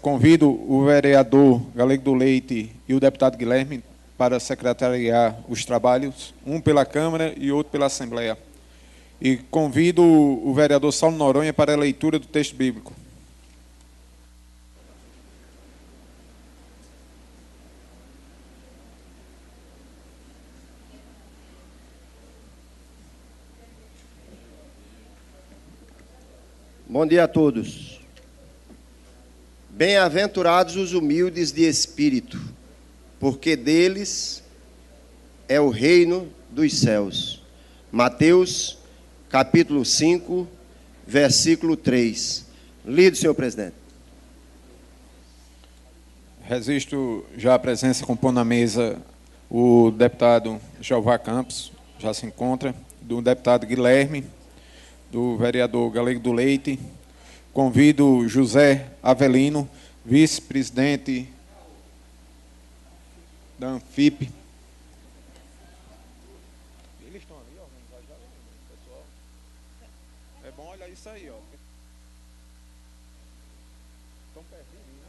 Convido o vereador Galego do Leite e o deputado Guilherme para secretariar os trabalhos, um pela Câmara e outro pela Assembleia. E convido o vereador Saulo Noronha para a leitura do texto bíblico. Bom dia a todos. Bem-aventurados os humildes de espírito, porque deles é o reino dos céus. Mateus, capítulo 5, versículo 3. Lido, senhor presidente. Registro já a presença, compondo a mesa, o deputado Jeová Campos, já se encontra, do deputado Guilherme, do vereador Galego do Leite. Convido José Avelino, vice-presidente da Anfip. Eles estão ali, organizados, pessoal. É bom olhar isso aí, ó. Estão perdidos, né?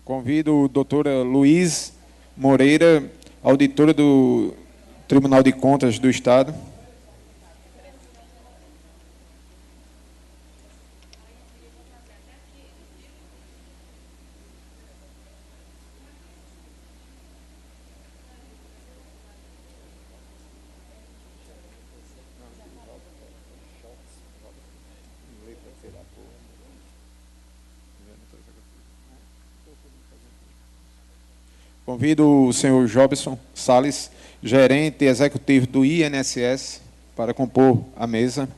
Convido a doutora Luiz Moreira, auditora do Tribunal de Contas do Estado. Convido o senhor Jobson Salles, gerente executivo do INSS, para compor a mesa.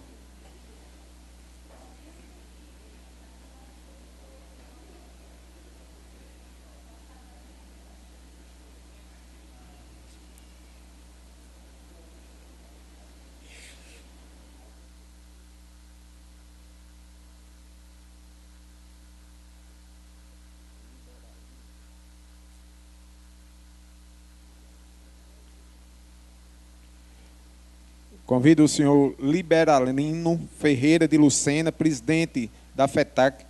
Convido o senhor Liberalino Ferreira de Lucena, presidente da FETAC.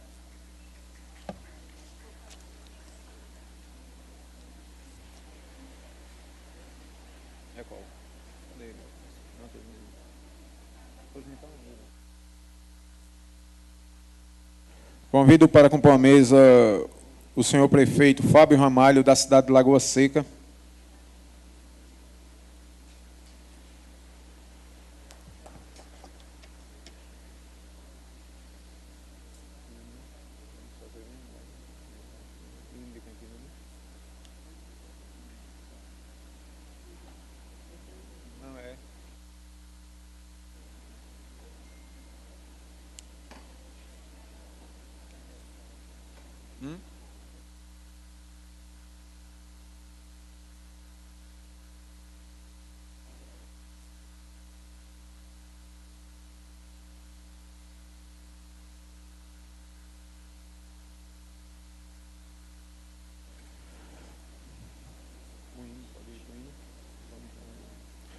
Convido para compor a mesa o senhor prefeito Fábio Ramalho, da cidade de Lagoa Seca.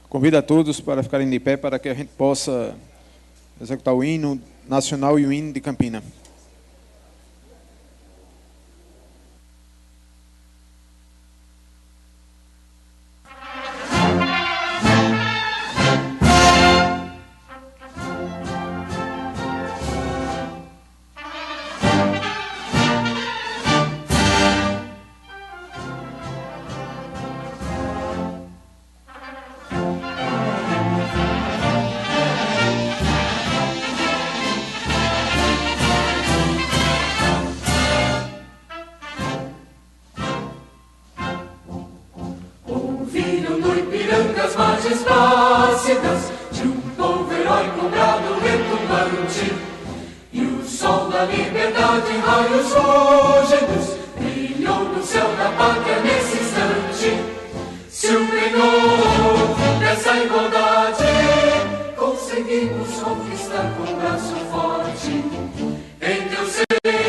Convido a todos para ficarem de pé para que a gente possa executar o hino nacional e o hino de Campina. Conseguimos conquistar com braço forte, em teu ser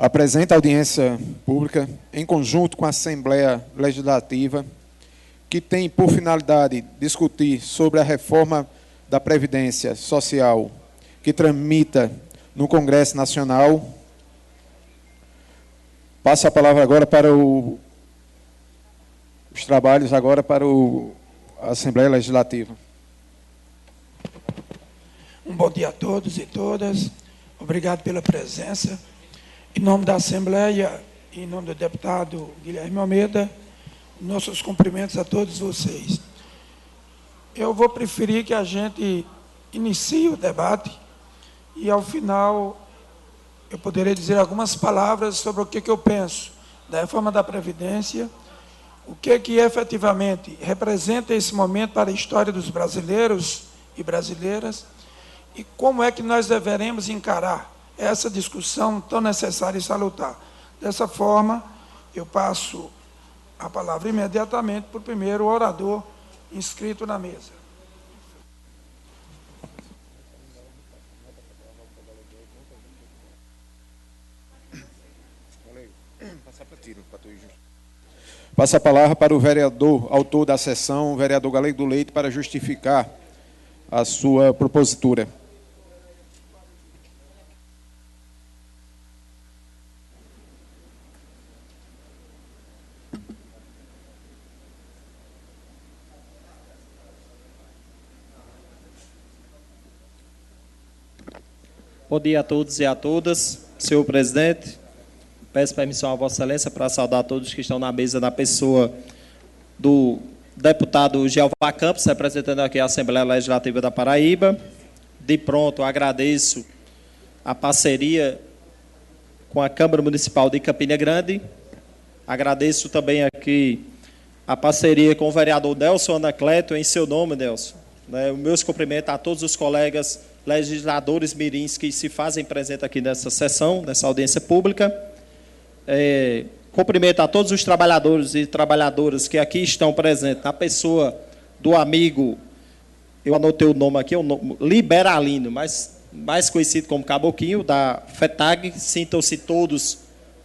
Apresenta a audiência pública, em conjunto com a Assembleia Legislativa, que tem por finalidade discutir sobre a reforma da Previdência Social que tramita no Congresso Nacional. Passo a palavra agora para os trabalhos agora para a Assembleia Legislativa. Um bom dia a todos e todas. Obrigado pela presença. Em nome da Assembleia, em nome do deputado Guilherme Almeida, nossos cumprimentos a todos vocês. Eu vou preferir que a gente inicie o debate e, ao final, eu poderei dizer algumas palavras sobre o que eu penso da reforma da Previdência, o que efetivamente representa esse momento para a história dos brasileiros e brasileiras e como é que nós deveremos encarar essa discussão tão necessária e salutar. Dessa forma, eu passo a palavra imediatamente para o primeiro orador inscrito na mesa. Passa a palavra para o vereador, autor da sessão, o vereador Galego do Leite, para justificar a sua propositura. Bom dia a todos e a todas. Senhor presidente, peço permissão a Vossa Excelência para saudar todos que estão na mesa, na pessoa do deputado Jeová Campos, representando aqui a Assembleia Legislativa da Paraíba. De pronto, agradeço a parceria com a Câmara Municipal de Campina Grande. Agradeço também aqui a parceria com o vereador Nelson Anacleto, em seu nome, Nelson. Os meus cumprimentos a todos os colegas legisladores mirins que se fazem presente aqui nessa sessão, nessa audiência pública. Cumprimento a todos os trabalhadores e trabalhadoras que aqui estão presentes, na pessoa do amigo, eu anotei o nome aqui, Liberalino, mas mais conhecido como Caboquinho, da FETAG. Sintam-se todos,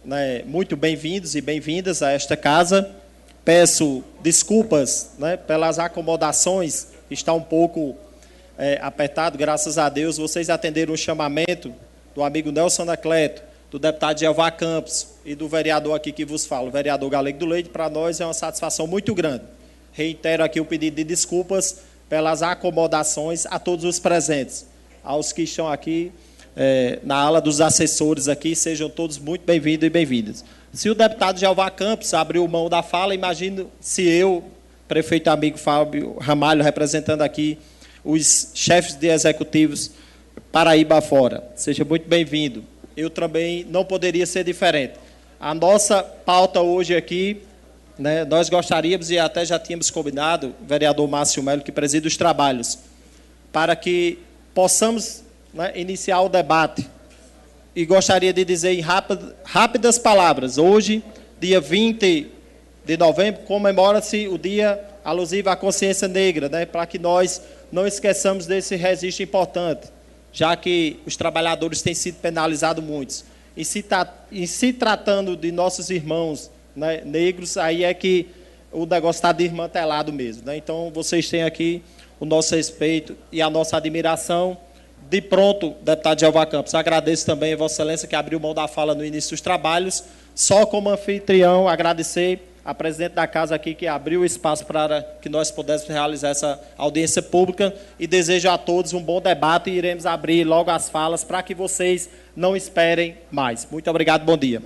né, muito bem-vindos e bem-vindas a esta casa. Peço desculpas, né, pelas acomodações, está um pouco apertado, graças a Deus. Vocês atenderam o chamamento do amigo Nelson Anacleto, do deputado Jeová Campos e do vereador aqui que vos falo, o vereador Galego do Leite. Para nós é uma satisfação muito grande. Reitero aqui o pedido de desculpas pelas acomodações a todos os presentes. Aos que estão aqui na ala dos assessores aqui, sejam todos muito bem-vindos e bem-vindas. Se o deputado Jeová Campos abriu mão da fala, imagino se eu, prefeito amigo Fábio Ramalho, representando aqui os chefes de executivos Paraíba fora. Seja muito bem-vindo. Eu também não poderia ser diferente. A nossa pauta hoje aqui, né, nós gostaríamos, e até já tínhamos combinado, o vereador Márcio Melo, que preside os trabalhos, para que possamos, né, iniciar o debate. E gostaria de dizer em rápidas palavras, hoje, dia 20 de novembro, comemora-se o dia alusivo à consciência negra, né, para que nós não esqueçamos desse registro importante, já que os trabalhadores têm sido penalizados muitos. E se tratando de nossos irmãos, né, negros, aí é que o negócio está desmantelado mesmo, né? Então, vocês têm aqui o nosso respeito e a nossa admiração. De pronto, deputado Jeová Campos, agradeço também a Vossa Excelência que abriu mão da fala no início dos trabalhos. Só como anfitrião, agradecer a presidente da casa aqui que abriu o espaço para que nós pudéssemos realizar essa audiência pública, e desejo a todos um bom debate e iremos abrir logo as falas para que vocês não esperem mais. Muito obrigado, bom dia.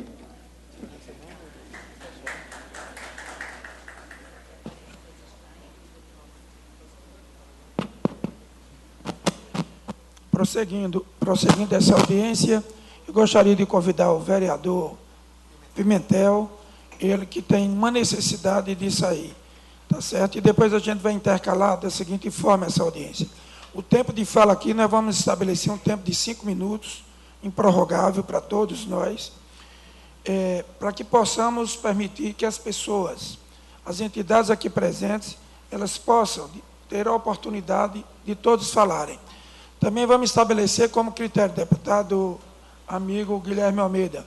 Prosseguindo essa audiência, eu gostaria de convidar o vereador Pimentel, ele que tem uma necessidade de sair, tá certo? E depois a gente vai intercalar da seguinte forma essa audiência. O tempo de fala aqui, nós vamos estabelecer um tempo de 5 minutos, improrrogável para todos nós, para que possamos permitir que as pessoas, as entidades aqui presentes, elas possam ter a oportunidade de todos falarem. Também vamos estabelecer como critério, deputado amigo Guilherme Almeida,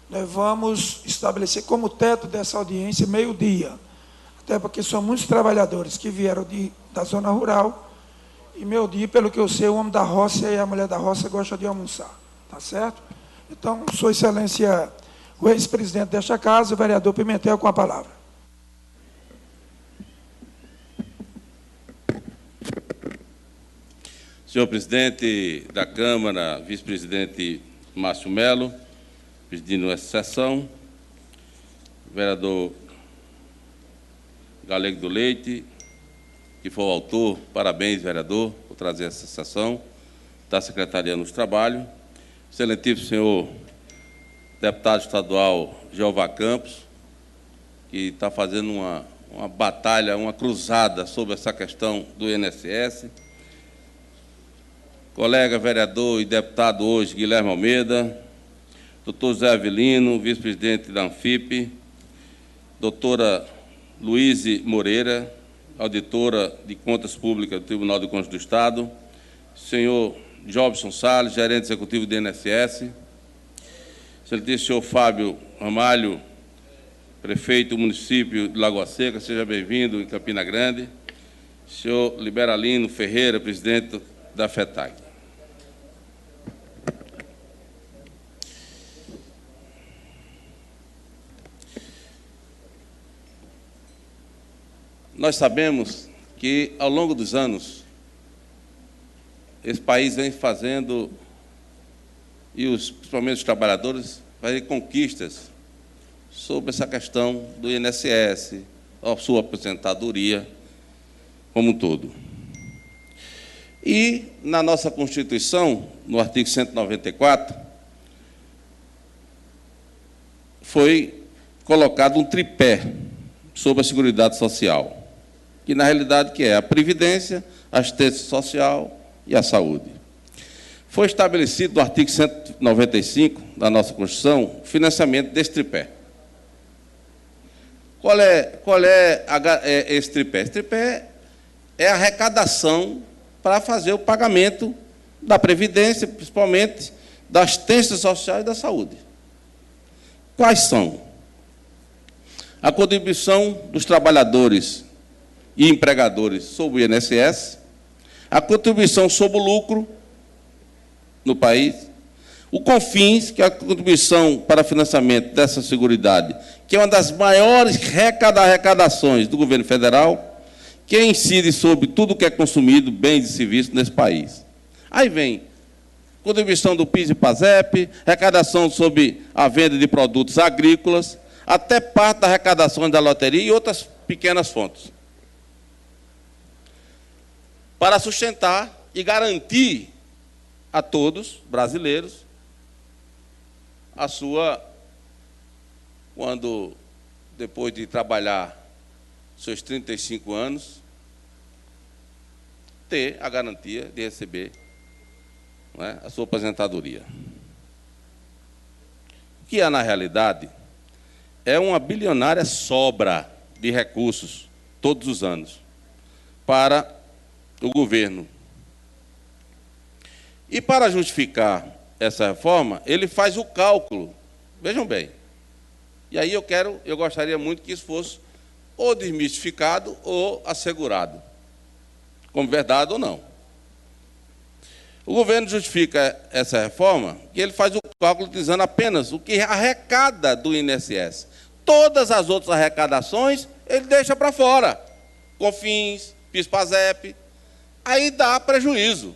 nós vamos estabelecer como teto dessa audiência meio-dia, até porque são muitos trabalhadores que vieram da zona rural, e meio-dia, pelo que eu sei, o homem da roça e a mulher da roça gostam de almoçar, tá certo? Então, Sua Excelência, o ex-presidente desta casa, o vereador Pimentel, com a palavra. Senhor presidente da Câmara, vice-presidente Márcio Melo, presidindo essa sessão, vereador Galego do Leite, que foi o autor, parabéns, vereador, por trazer essa sessão, está secretariando os trabalhos. Excelentíssimo senhor deputado estadual Jeová Campos, que está fazendo uma batalha, uma cruzada sobre essa questão do INSS. Colega vereador e deputado hoje, Guilherme Almeida, doutor Zé Avelino, vice-presidente da Anfip, doutora Luíse Moreira, auditora de Contas Públicas do Tribunal de Contas do Estado, senhor Jobson Salles, gerente executivo do INSS, excelentíssimo senhor Fábio Ramalho, prefeito do município de Lagoa Seca, seja bem-vindo em Campina Grande, senhor Liberalino Ferreira, presidente da FETAG. Nós sabemos que, ao longo dos anos, esse país vem fazendo e principalmente os trabalhadores, fazer conquistas sobre essa questão do INSS, a sua aposentadoria como um todo. E, na nossa Constituição, no artigo 194, foi colocado um tripé sobre a Seguridade Social, que, na realidade, que é a Previdência, a Assistência Social e a Saúde. Foi estabelecido no artigo 195 da nossa Constituição o financiamento desse tripé. Qual é esse tripé? Esse tripé é a arrecadação para fazer o pagamento da Previdência, principalmente da Assistência Social e da Saúde. Quais são? A contribuição dos trabalhadores e empregadores sobre o INSS, a contribuição sobre o lucro no país, o CONFINS, que é a contribuição para financiamento dessa Seguridade, que é uma das maiores arrecadações do governo federal, que incide sobre tudo que é consumido, bens e serviços nesse país. Aí vem contribuição do PIS e PASEP, arrecadação sobre a venda de produtos agrícolas, até parte da arrecadação da loteria e outras pequenas fontes, para sustentar e garantir a todos, brasileiros, a sua, quando, depois de trabalhar seus 35 anos, ter a garantia de receber, não é, a sua aposentadoria. O que há, na realidade, é uma bilionária sobra de recursos, todos os anos, para o governo. E, para justificar essa reforma, ele faz o cálculo, vejam bem, e aí eu gostaria muito que isso fosse ou desmistificado ou assegurado, como verdade ou não. O governo justifica essa reforma que ele faz o cálculo utilizando apenas o que arrecada do INSS. Todas as outras arrecadações ele deixa para fora. CONFINS, PIS, PASEP, aí dá prejuízo.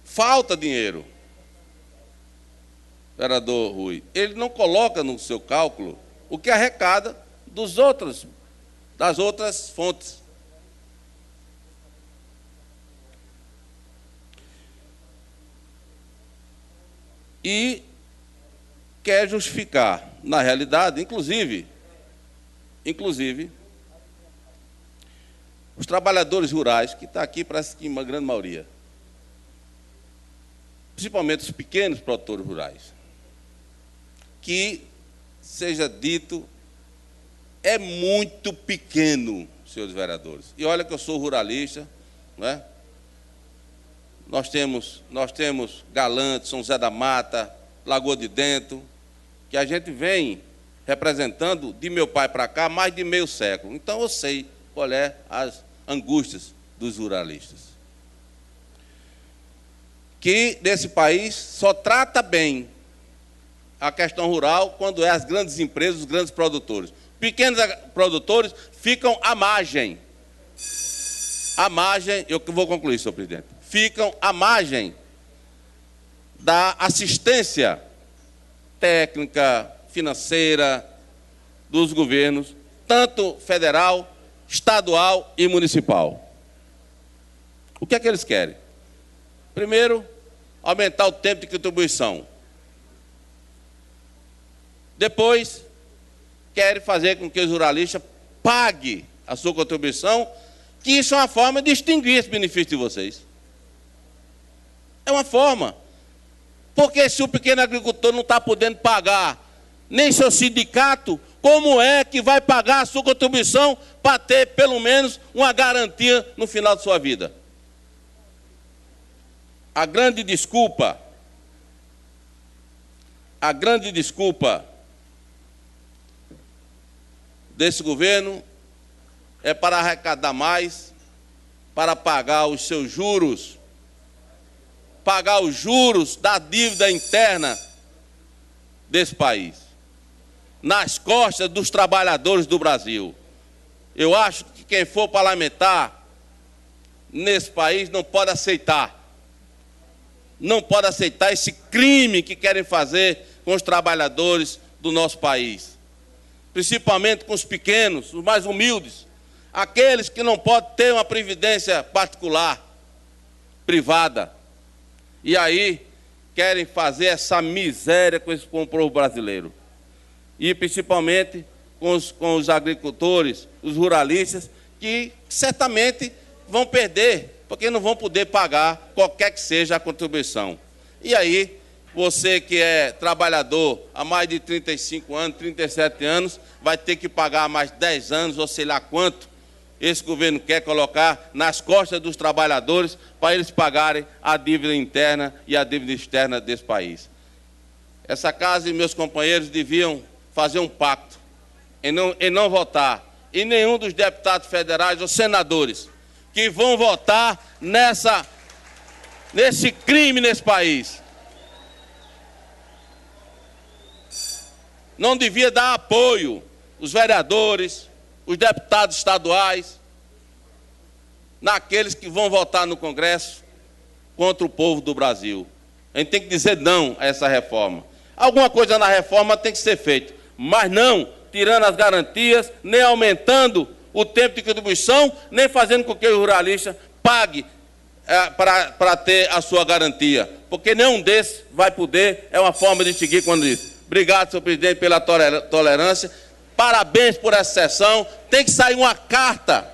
Falta dinheiro. Vereador Rui, ele não coloca no seu cálculo o que arrecada das outras fontes. E quer justificar, na realidade, inclusive, os trabalhadores rurais, que está aqui, parece que uma grande maioria, principalmente os pequenos produtores rurais, que, seja dito, é muito pequeno, senhores vereadores. E olha que eu sou ruralista, não é? Nós temos Galante, São José da Mata, Lagoa de Dentro, que a gente vem representando de meu pai para cá mais de meio século. Então eu sei qual é as angústias dos ruralistas. Que nesse país só trata bem a questão rural quando é as grandes empresas, os grandes produtores. Pequenos produtores ficam à margem. À margem, eu vou concluir, senhor presidente. Ficam à margem da assistência técnica, financeira dos governos, tanto federal, estadual e municipal. O que é que eles querem? Primeiro, aumentar o tempo de contribuição. Depois, querem fazer com que os ruralistas paguem a sua contribuição, que isso é uma forma de extinguir esse benefício de vocês. É uma forma. Porque se o pequeno agricultor não está podendo pagar nem seu sindicato, como é que vai pagar a sua contribuição para ter, pelo menos, uma garantia no final de sua vida? A grande desculpa desse governo é para arrecadar mais, para pagar os seus juros, pagar os juros da dívida interna desse país, nas costas dos trabalhadores do Brasil. Eu acho que quem for parlamentar nesse país não pode aceitar. Não pode aceitar esse crime que querem fazer com os trabalhadores do nosso país. Principalmente com os pequenos, os mais humildes, aqueles que não podem ter uma previdência particular, privada. E aí querem fazer essa miséria com o povo brasileiro. E principalmente com os agricultores, os ruralistas, que certamente vão perder, porque não vão poder pagar qualquer que seja a contribuição. E aí, você que é trabalhador há mais de 35 anos, 37 anos, vai ter que pagar mais 10 anos, ou sei lá quanto, esse governo quer colocar nas costas dos trabalhadores para eles pagarem a dívida interna e a dívida externa desse país. Essa casa e meus companheiros deviam fazer um pacto em não votar em nenhum dos deputados federais ou senadores que vão votar nesse crime nesse país. Não devia dar apoio os vereadores, os deputados estaduais, naqueles que vão votar no Congresso contra o povo do Brasil. A gente tem que dizer não a essa reforma. Alguma coisa na reforma tem que ser feita, mas não tirando as garantias, nem aumentando o tempo de contribuição, nem fazendo com que o ruralista pague para ter a sua garantia. Porque nenhum desses vai poder, é uma forma de seguir quando diz. Obrigado, senhor presidente, pela tolerância. Parabéns por essa sessão. Tem que sair uma carta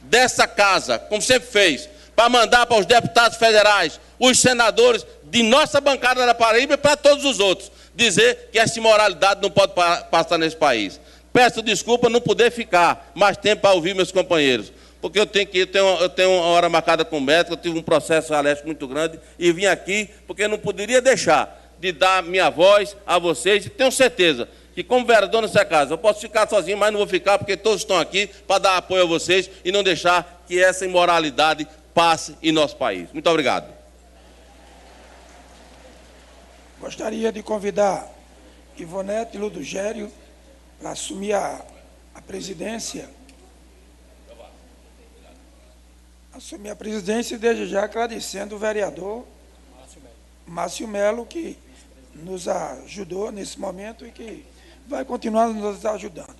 dessa casa, como sempre fez, para mandar para os deputados federais, os senadores de nossa bancada da Paraíba e para todos os outros, dizer que essa imoralidade não pode passar nesse país. Peço desculpa não poder ficar mais tempo para ouvir meus companheiros, porque eu tenho uma hora marcada com o médico, eu tive um processo alérgico muito grande e vim aqui porque não poderia deixar de dar minha voz a vocês. Tenho certeza que, como vereador nessa casa, eu posso ficar sozinho, mas não vou ficar porque todos estão aqui para dar apoio a vocês e não deixar que essa imoralidade passe em nosso país. Muito obrigado. Gostaria de convidar Ivonete Ludogério para assumir a presidência. Assumir a presidência e desde já agradecendo o vereador Márcio Melo, que nos ajudou nesse momento e que vai continuar nos ajudando.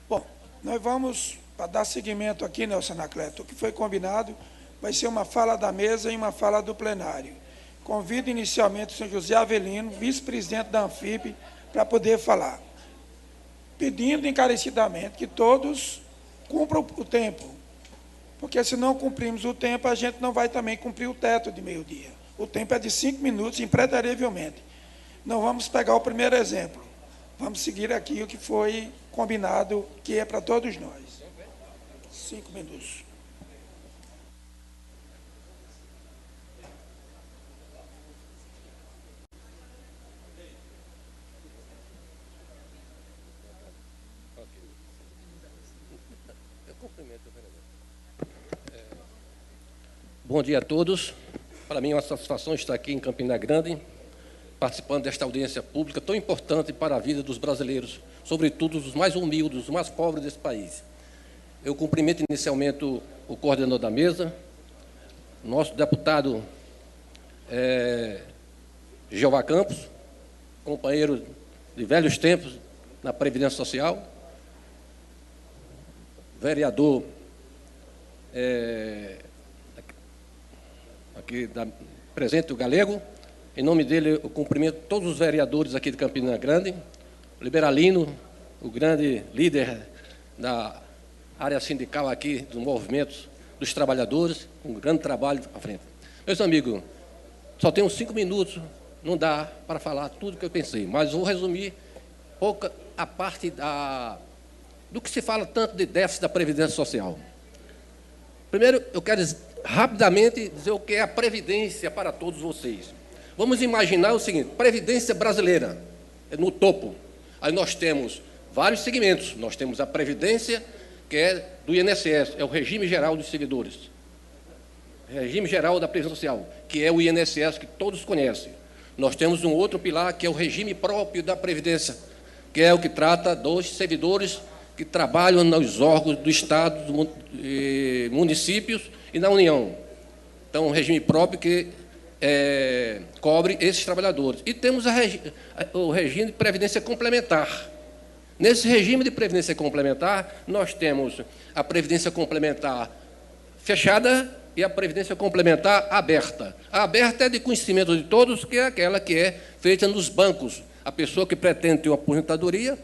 Bom, nós vamos, para dar seguimento aqui, Nelson Anacleto, o que foi combinado vai ser uma fala da mesa e uma fala do plenário. Convido inicialmente o senhor José Avelino, vice-presidente da Anfip, para poder falar, pedindo encarecidamente que todos cumpram o tempo, porque se não cumprirmos o tempo, a gente não vai também cumprir o teto de meio-dia. O tempo é de 5 minutos, impreterivelmente. Não vamos pegar o primeiro exemplo. Vamos seguir aqui o que foi combinado, que é para todos nós. 5 minutos. Bom dia a todos. Para mim é uma satisfação estar aqui em Campina Grande, participando desta audiência pública tão importante para a vida dos brasileiros, sobretudo os mais humildes, os mais pobres desse país. Eu cumprimento inicialmente o coordenador da mesa, nosso deputado Jeová Campos, companheiro de velhos tempos na Previdência Social, vereador aqui presente, o Galego. Em nome dele, eu cumprimento todos os vereadores aqui de Campina Grande, o Liberalino, o grande líder da área sindical aqui, dos movimentos dos trabalhadores, um grande trabalho à frente. Meus amigos, só tenho 5 minutos, não dá para falar tudo que eu pensei, mas vou resumir pouca a parte do que se fala tanto de déficit da Previdência Social. Primeiro, eu quero rapidamente dizer o que é a Previdência para todos vocês. Vamos imaginar o seguinte: Previdência brasileira, no topo. Aí nós temos vários segmentos. Nós temos a Previdência, que é do INSS, é o Regime Geral dos Servidores. Regime Geral da Previdência Social, que é o INSS, que todos conhecem. Nós temos um outro pilar, que é o regime próprio da Previdência, que é o que trata dos servidores que trabalham nos órgãos do Estado, municípios e na União. Então, um regime próprio que cobre esses trabalhadores. E temos o regime de previdência complementar. Nesse regime de previdência complementar, nós temos a previdência complementar fechada e a previdência complementar aberta. A aberta é de conhecimento de todos, que é aquela que é feita nos bancos. A pessoa que pretende ter uma aposentadoria,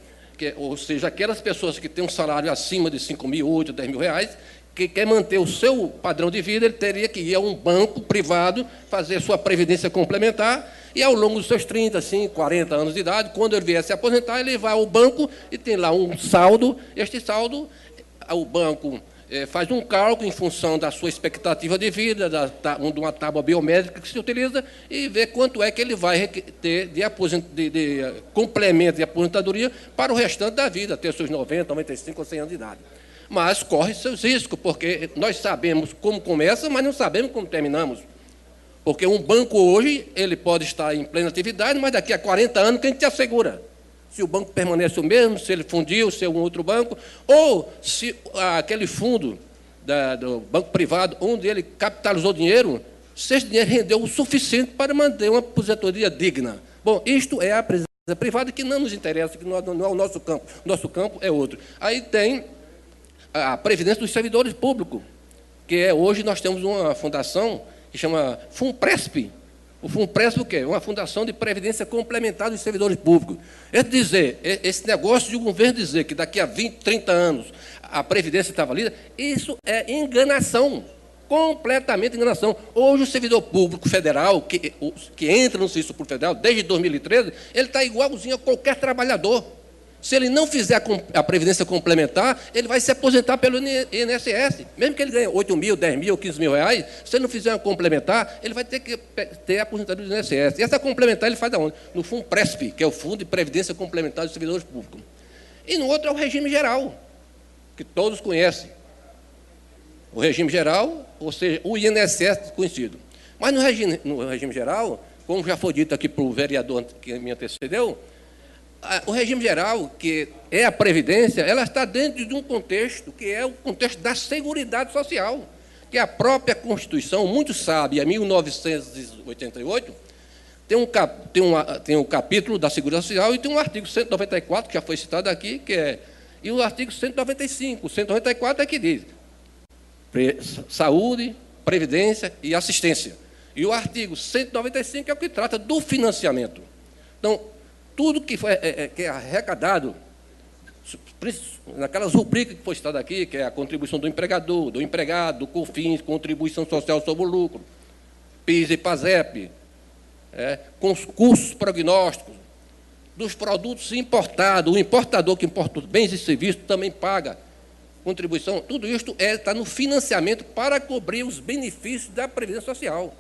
ou seja, aquelas pessoas que têm um salário acima de 5 mil, 8, 10 mil reais, que quer manter o seu padrão de vida, ele teria que ir a um banco privado, fazer sua previdência complementar, e ao longo dos seus 30, 40 anos de idade, quando ele vier se aposentar, ele vai ao banco e tem lá um saldo. Este saldo, o banco faz um cálculo em função da sua expectativa de vida, de uma tábua biométrica que se utiliza, e vê quanto é que ele vai ter de complemento de aposentadoria para o restante da vida, até seus 90, 95 ou 100 anos de idade. Mas corre seus riscos, porque nós sabemos como começa, mas não sabemos como terminamos. Porque um banco hoje, ele pode estar em plena atividade, mas daqui a 40 anos quem te assegura? Se o banco permanece o mesmo, se ele fundiu, se é um outro banco, ou se aquele fundo do banco privado, onde ele capitalizou dinheiro, se esse dinheiro rendeu o suficiente para manter uma aposentadoria digna. Bom, isto é a previdência privada que não nos interessa, que não é o nosso campo. Nosso campo é outro. Aí tem a previdência dos servidores públicos, que hoje nós temos uma fundação que chama FUNPRESP. O FUNPRESP o quê? Uma fundação de previdência complementar dos servidores públicos. É dizer, esse negócio de o governo dizer que daqui a 20, 30 anos a previdência está valida, isso é enganação, completamente enganação. Hoje o servidor público federal, que entra no serviço público federal desde 2013, ele está igualzinho a qualquer trabalhador. Se ele não fizer a previdência complementar, ele vai se aposentar pelo INSS. Mesmo que ele ganhe 8 mil, 10 mil, 15 mil reais, se ele não fizer uma complementar, ele vai ter que ter a aposentadoria do INSS. E essa complementar ele faz aonde? No FUNPRESP, que é o Fundo de Previdência Complementar dos Servidores Públicos. E no outro é o regime geral, que todos conhecem. O regime geral, ou seja, o INSS conhecido. Mas no regime geral, como já foi dito aqui pelo vereador que me antecedeu, o regime geral, que é a Previdência, ela está dentro de um contexto que é o contexto da Seguridade Social, que a própria Constituição, muito sábia, 1988, tem um capítulo da Seguridade Social e tem um artigo 194, que já foi citado aqui, e o artigo 195. O 194 é que diz saúde, previdência e assistência. E o artigo 195 é o que trata do financiamento. Então, tudo que é arrecadado, naquelas rubricas que foi citado aqui, que é a contribuição do empregador, do empregado, do COFINS, contribuição social sobre o lucro, PIS e PASEP, com os custos prognósticos, dos produtos importados, o importador que importa os bens e serviços também paga contribuição, tudo isso está no financiamento para cobrir os benefícios da Previdência Social.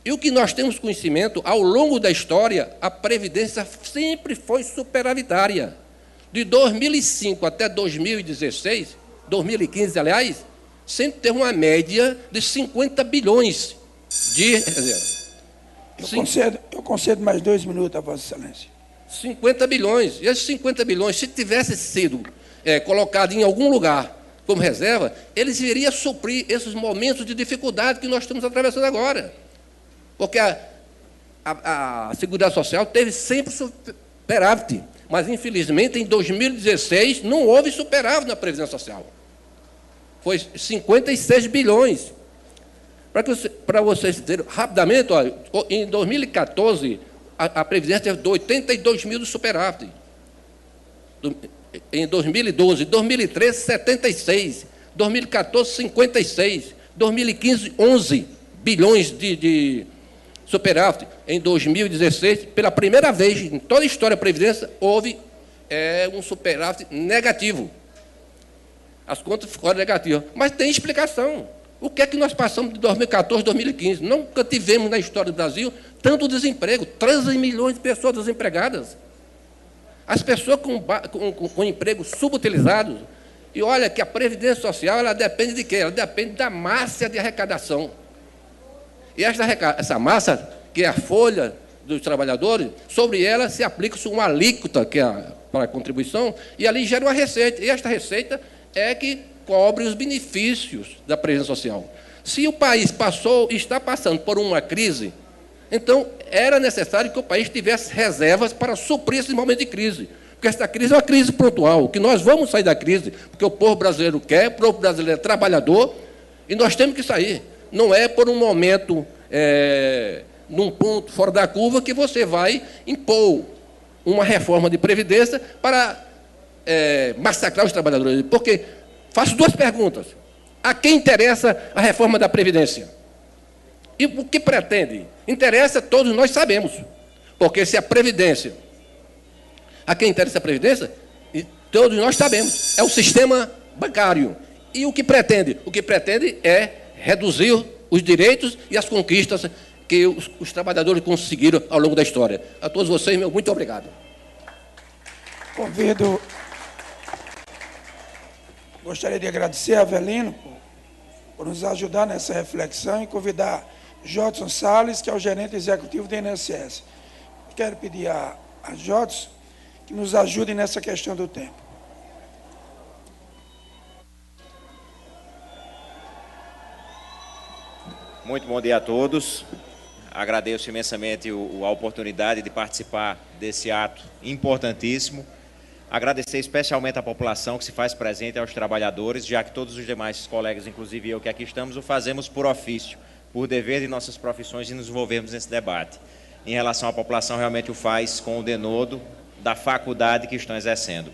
E o que nós temos conhecimento, ao longo da história, a Previdência sempre foi superavitária. De 2005 até 2016, 2015, aliás, sempre teve uma média de 50 bilhões de reserva. Eu concedo mais 2 minutos a Vossa Excelência. 50 bilhões. E esses 50 bilhões, se tivesse sido colocado em algum lugar como reserva, eles iriam suprir esses momentos de dificuldade que nós estamos atravessando agora. Porque a Seguridade Social teve sempre superávit, mas, infelizmente, em 2016, não houve superávit na Previdência Social. Foi 56 bilhões. Para vocês terem, rapidamente, olha, em 2014, a Previdência teve 82 mil de superávit. Em 2012, 2013, 76. 2014, 56. 2015, 11 bilhões de superávit. Em 2016, pela primeira vez em toda a história da Previdência, houve um superávit negativo. As contas ficaram negativas. Mas tem explicação. O que é que nós passamos de 2014 a 2015? Nunca tivemos na história do Brasil tanto desemprego, 13 milhões de pessoas desempregadas. As pessoas com emprego subutilizado. E olha que a Previdência Social, ela depende de quê? Ela depende da massa de arrecadação. E essa massa, que é a folha dos trabalhadores, sobre ela se aplica-se uma alíquota que é para a contribuição, e ali gera uma receita. E esta receita é que cobre os benefícios da Previdência Social. Se o país está passando por uma crise, então era necessário que o país tivesse reservas para suprir esse momento de crise. Porque esta crise é uma crise pontual, que nós vamos sair da crise, porque o povo brasileiro quer, o povo brasileiro é trabalhador, e nós temos que sair. Não é por um momento, num ponto fora da curva, que você vai impor uma reforma de previdência para massacrar os trabalhadores. Porque, faço duas perguntas. A quem interessa a reforma da Previdência? E o que pretende? Interessa, todos nós sabemos. Porque se a Previdência... A quem interessa a Previdência? E todos nós sabemos. É o sistema bancário. E o que pretende? O que pretende é reduzir os direitos e as conquistas que os trabalhadores conseguiram ao longo da história. A todos vocês, meu muito obrigado. Gostaria de agradecer a Avelino por nos ajudar nessa reflexão e convidar Jodson Salles, que é o gerente executivo do INSS. Quero pedir a Jodson que nos ajude nessa questão do tempo. Muito bom dia a todos. Agradeço imensamente a oportunidade de participar desse ato importantíssimo. Agradecer especialmente à população que se faz presente, aos trabalhadores, já que todos os demais colegas, inclusive eu que aqui estamos, o fazemos por ofício, por dever de nossas profissões, de nos envolvermos nesse debate. Em relação à população, realmente o faz com o denodo da faculdade que estão exercendo.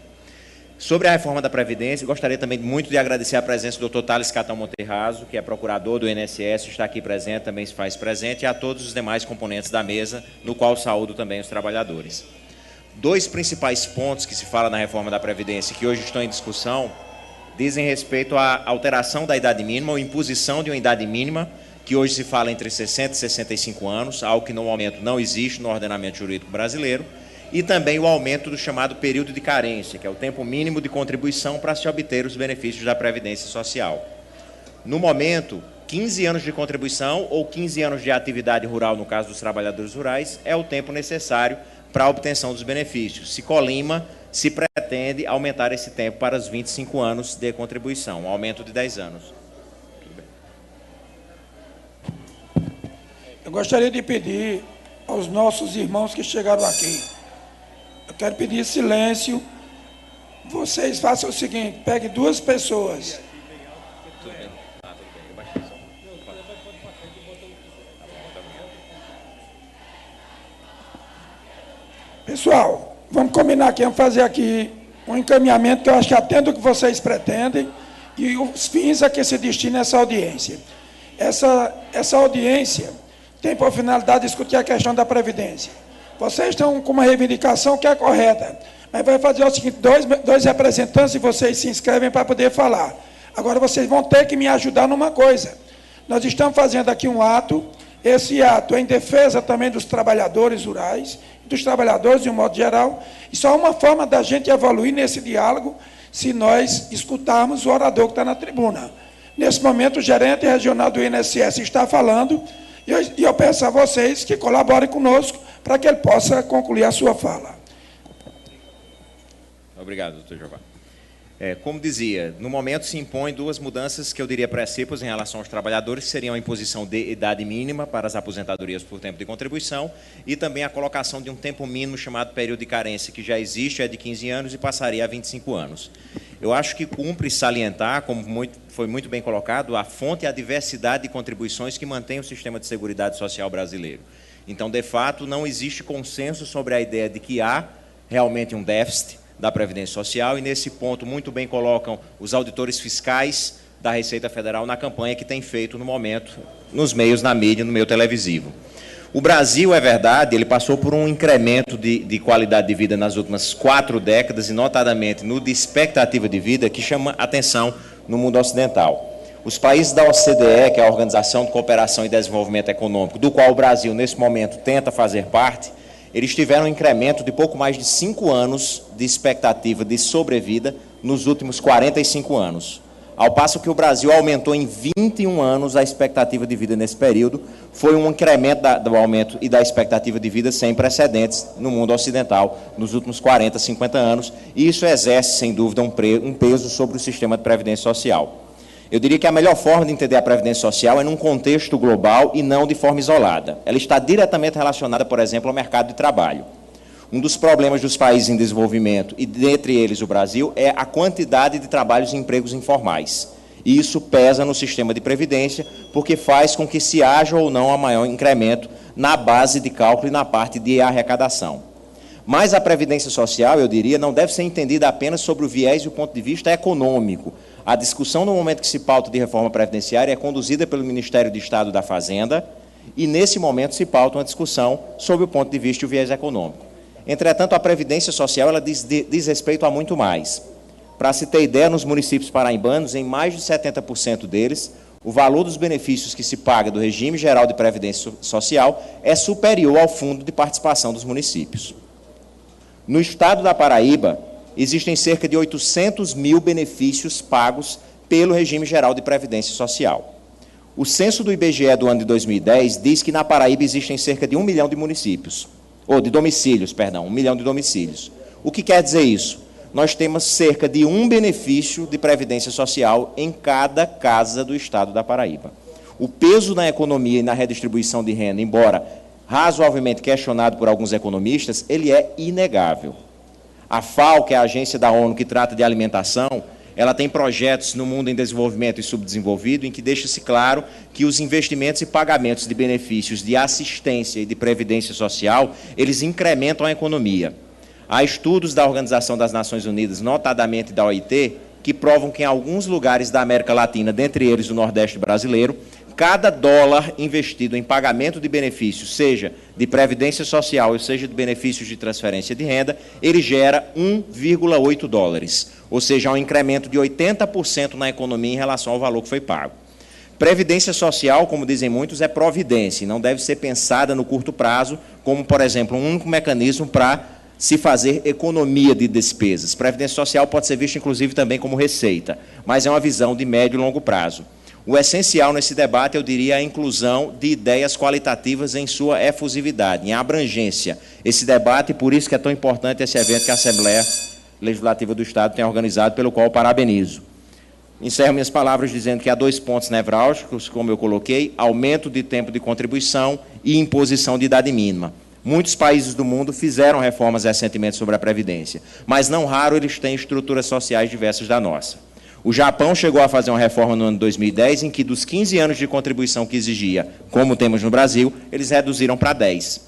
Sobre a reforma da Previdência, gostaria também muito de agradecer a presença do Dr. Thales Catão Monterraso, que é procurador do INSS, está aqui presente, também se faz presente, e a todos os demais componentes da mesa, no qual saúdo também os trabalhadores. Dois principais pontos que se fala na reforma da Previdência, que hoje estão em discussão, dizem respeito à alteração da idade mínima, ou imposição de uma idade mínima, que hoje se fala entre 60 e 65 anos, algo que no momento não existe no ordenamento jurídico brasileiro, e também o aumento do chamado período de carência, que é o tempo mínimo de contribuição para se obter os benefícios da Previdência Social. No momento, 15 anos de contribuição ou 15 anos de atividade rural, no caso dos trabalhadores rurais, é o tempo necessário para a obtenção dos benefícios. Se colima, se pretende aumentar esse tempo para os 25 anos de contribuição, um aumento de 10 anos. Eu gostaria de pedir aos nossos irmãos que chegaram aqui, eu quero pedir silêncio. Vocês façam o seguinte, peguem duas pessoas. Pessoal, vamos combinar aqui, vamos fazer aqui um encaminhamento que eu acho que atende o que vocês pretendem e os fins a que se destina essa audiência. Essa audiência tem por finalidade discutir a questão da Previdência. Vocês estão com uma reivindicação que é correta, mas vai fazer o seguinte, dois representantes de vocês se inscrevem para poder falar. Agora vocês vão ter que me ajudar numa coisa. Nós estamos fazendo aqui um ato, esse ato é em defesa também dos trabalhadores rurais, dos trabalhadores de um modo geral, e só uma forma da gente evoluir nesse diálogo se nós escutarmos o orador que está na tribuna. Nesse momento, o gerente regional do INSS está falando, e eu peço a vocês que colaborem conosco para que ele possa concluir a sua fala. Obrigado, doutor Jeová. Como dizia, no momento se impõem duas mudanças que eu diria princípios em relação aos trabalhadores, que seriam a imposição de idade mínima para as aposentadorias por tempo de contribuição e também a colocação de um tempo mínimo chamado período de carência, que já existe, é de 15 anos e passaria a 25 anos. Eu acho que cumpre salientar, como foi muito bem colocado, a fonte e a diversidade de contribuições que mantém o sistema de seguridade social brasileiro. Então, de fato, não existe consenso sobre a ideia de que há realmente um déficit da Previdência Social, e nesse ponto muito bem colocam os auditores fiscais da Receita Federal na campanha que tem feito no momento, nos meios, na mídia, no meio televisivo. O Brasil, é verdade, ele passou por um incremento de qualidade de vida nas últimas 4 décadas, e notadamente no de expectativa de vida, que chama atenção no mundo ocidental. Os países da OCDE, que é a Organização de Cooperação e Desenvolvimento Econômico, do qual o Brasil, nesse momento, tenta fazer parte, eles tiveram um incremento de pouco mais de 5 anos de expectativa de sobrevida nos últimos 45 anos. Ao passo que o Brasil aumentou em 21 anos a expectativa de vida nesse período, foi um incremento do aumento e da expectativa de vida sem precedentes no mundo ocidental nos últimos 40, 50 anos, e isso exerce, sem dúvida, um peso sobre o sistema de previdência social. Eu diria que a melhor forma de entender a previdência social é num contexto global e não de forma isolada. Ela está diretamente relacionada, por exemplo, ao mercado de trabalho. Um dos problemas dos países em desenvolvimento, e dentre eles o Brasil, é a quantidade de trabalhos e empregos informais. E isso pesa no sistema de previdência, porque faz com que se haja ou não a maior incremento na base de cálculo e na parte de arrecadação. Mas a previdência social, eu diria, não deve ser entendida apenas sobre o viés e o ponto de vista econômico. A discussão no momento que se pauta de reforma previdenciária é conduzida pelo Ministério de Estado da Fazenda e, nesse momento, se pauta uma discussão sobre o ponto de vista e o viés econômico. Entretanto, a previdência social ela diz respeito a muito mais. Para se ter ideia, nos municípios paraibanos, em mais de 70% deles, o valor dos benefícios que se paga do regime geral de previdência social é superior ao fundo de participação dos municípios. No estado da Paraíba, existem cerca de 800 mil benefícios pagos pelo regime geral de previdência social. O censo do IBGE do ano de 2010 diz que na Paraíba existem cerca de 1 milhão de municípios, ou de domicílios, perdão, 1 milhão de domicílios. O que quer dizer isso? Nós temos cerca de um benefício de previdência social em cada casa do estado da Paraíba. O peso na economia e na redistribuição de renda, embora razoavelmente questionado por alguns economistas, ele é inegável. A FAO, que é a agência da ONU que trata de alimentação, ela tem projetos no mundo em desenvolvimento e subdesenvolvido em que deixa-se claro que os investimentos e pagamentos de benefícios de assistência e de previdência social, eles incrementam a economia. Há estudos da Organização das Nações Unidas, notadamente da OIT, que provam que em alguns lugares da América Latina, dentre eles o Nordeste brasileiro, cada dólar investido em pagamento de benefícios, seja de previdência social ou seja de benefícios de transferência de renda, ele gera 1,8 dólares, ou seja, um incremento de 80% na economia em relação ao valor que foi pago. Previdência social, como dizem muitos, é providência, e não deve ser pensada no curto prazo como, por exemplo, um único mecanismo para se fazer economia de despesas. Previdência social pode ser vista, inclusive, também como receita, mas é uma visão de médio e longo prazo. O essencial nesse debate, eu diria, é a inclusão de ideias qualitativas em sua efusividade, em abrangência. Esse debate, por isso que é tão importante esse evento que a Assembleia Legislativa do Estado tem organizado, pelo qual eu parabenizo. Encerro minhas palavras dizendo que há 2 pontos nevrálgicos, como eu coloquei: aumento de tempo de contribuição e imposição de idade mínima. Muitos países do mundo fizeram reformas recentemente sobre a Previdência, mas não raro eles têm estruturas sociais diversas da nossa. O Japão chegou a fazer uma reforma no ano de 2010, em que dos 15 anos de contribuição que exigia, como temos no Brasil, eles reduziram para 10.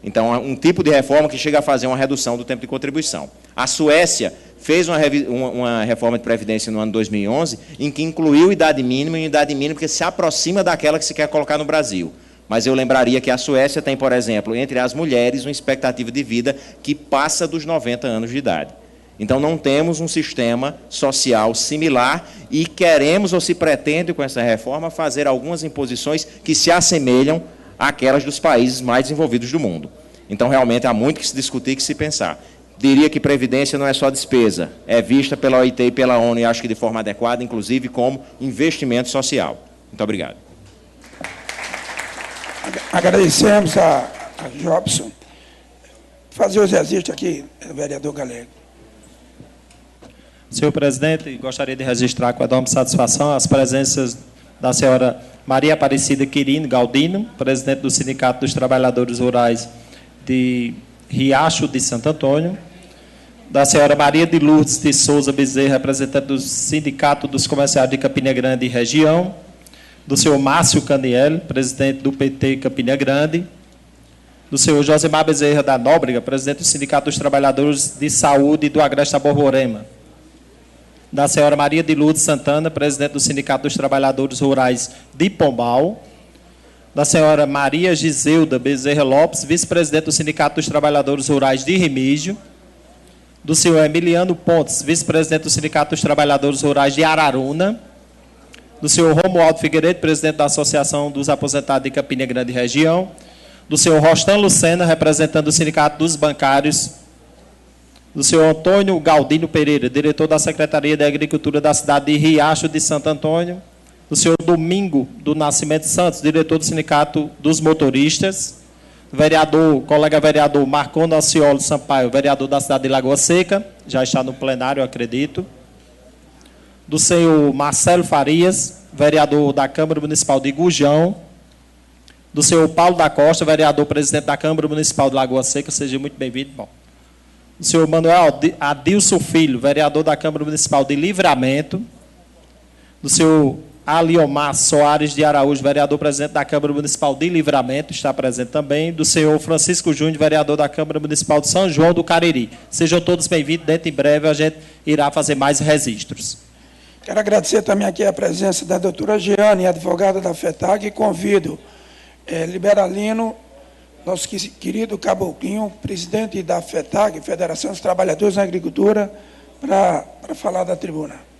Então, é um tipo de reforma que chega a fazer uma redução do tempo de contribuição. A Suécia fez uma reforma de Previdência no ano de 2011, em que incluiu idade mínima, e idade mínima que se aproxima daquela que se quer colocar no Brasil. Mas eu lembraria que a Suécia tem, por exemplo, entre as mulheres, uma expectativa de vida que passa dos 90 anos de idade. Então, não temos um sistema social similar e queremos, ou se pretende, com essa reforma, fazer algumas imposições que se assemelham àquelas dos países mais desenvolvidos do mundo. Então, realmente, há muito que se discutir e que se pensar. Diria que previdência não é só despesa, é vista pela OIT e pela ONU, e acho que de forma adequada, inclusive como investimento social. Muito obrigado. Agradecemos a Jobson. Fazer o exercício aqui, vereador Galego. Senhor presidente, gostaria de registrar com enorme satisfação as presenças da senhora Maria Aparecida Quirino Galdino, presidente do Sindicato dos Trabalhadores Rurais de Riacho de Santo Antônio, da senhora Maria de Lourdes de Souza Bezerra, representante do Sindicato dos Comerciários de Campina Grande e Região, do senhor Márcio Caniel, presidente do PT Campina Grande, do senhor Josemar Bezerra da Nóbrega, presidente do Sindicato dos Trabalhadores de Saúde do Agreste Borborema, da senhora Maria de Lourdes Santana, presidente do Sindicato dos Trabalhadores Rurais de Pombal, da senhora Maria Giselda Bezerra Lopes, vice-presidente do Sindicato dos Trabalhadores Rurais de Remígio, do senhor Emiliano Pontes, vice-presidente do Sindicato dos Trabalhadores Rurais de Araruna, do senhor Romualdo Figueiredo, presidente da Associação dos Aposentados de Campina Grande e Região, do senhor Rostan Lucena, representante do Sindicato dos Bancários do senhor Antônio Galdino Pereira, diretor da Secretaria de Agricultura da cidade de Riacho de Santo Antônio, do senhor Domingo do Nascimento Santos, diretor do Sindicato dos Motoristas, colega vereador Marcono Aciolo Sampaio, vereador da cidade de Lagoa Seca, já está no plenário, eu acredito, do senhor Marcelo Farias, vereador da Câmara Municipal de Gujão, do senhor Paulo da Costa, vereador presidente da Câmara Municipal de Lagoa Seca, seja muito bem-vindo. Bom. Do senhor Manuel Adilson Filho, vereador da Câmara Municipal de Livramento, do senhor Aliomar Soares de Araújo, vereador presidente da Câmara Municipal de Livramento, está presente também, do senhor Francisco Júnior, vereador da Câmara Municipal de São João do Cariri. Sejam todos bem-vindos, dentro em breve a gente irá fazer mais registros. Quero agradecer também aqui a presença da doutora Giane, advogada da FETAG, e convido Liberalino, nosso querido Caboclinho, presidente da FETAG, Federação dos Trabalhadores na Agricultura, para falar da tribuna.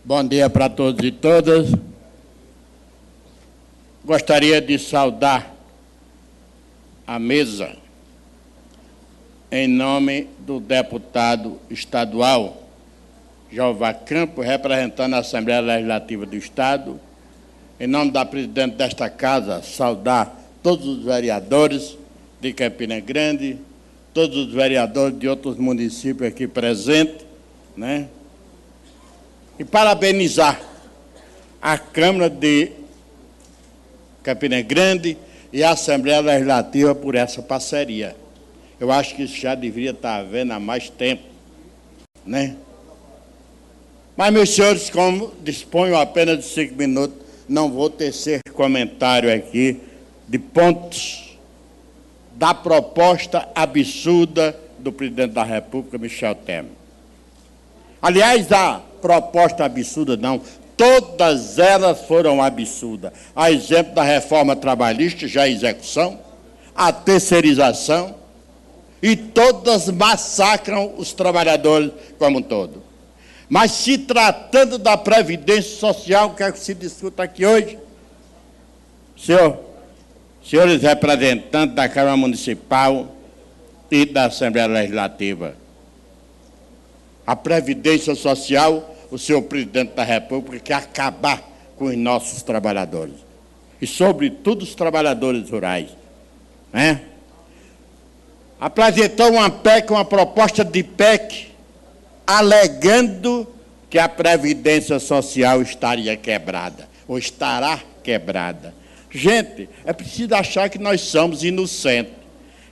Bom dia para todos e todas. Gostaria de saudar a mesa em nome do deputado estadual Jeová Campos, representando a Assembleia Legislativa do Estado. Em nome da presidente desta casa, saudar todos os vereadores de Campina Grande, todos os vereadores de outros municípios aqui presentes, né? E parabenizar a Câmara de Campina Grande e a Assembleia Legislativa por essa parceria. Eu acho que isso já deveria estar havendo há mais tempo, né? Mas, meus senhores, como disponho apenas de 5 minutos, não vou tecer comentário aqui de pontos da proposta absurda do presidente da República, Michel Temer. Aliás, a proposta absurda não, todas elas foram absurdas. A exemplo da reforma trabalhista, já em execução, a terceirização, e todas massacram os trabalhadores como um todo. Mas se tratando da Previdência Social, que é o que se discute aqui hoje, senhores representantes da Câmara Municipal e da Assembleia Legislativa, a Previdência Social, o senhor presidente da República quer acabar com os nossos trabalhadores, e sobretudo os trabalhadores rurais, né? Apresentou uma PEC, uma proposta de PEC, alegando que a Previdência Social estaria quebrada, ou estará quebrada. Gente, é preciso achar que nós somos inocentes,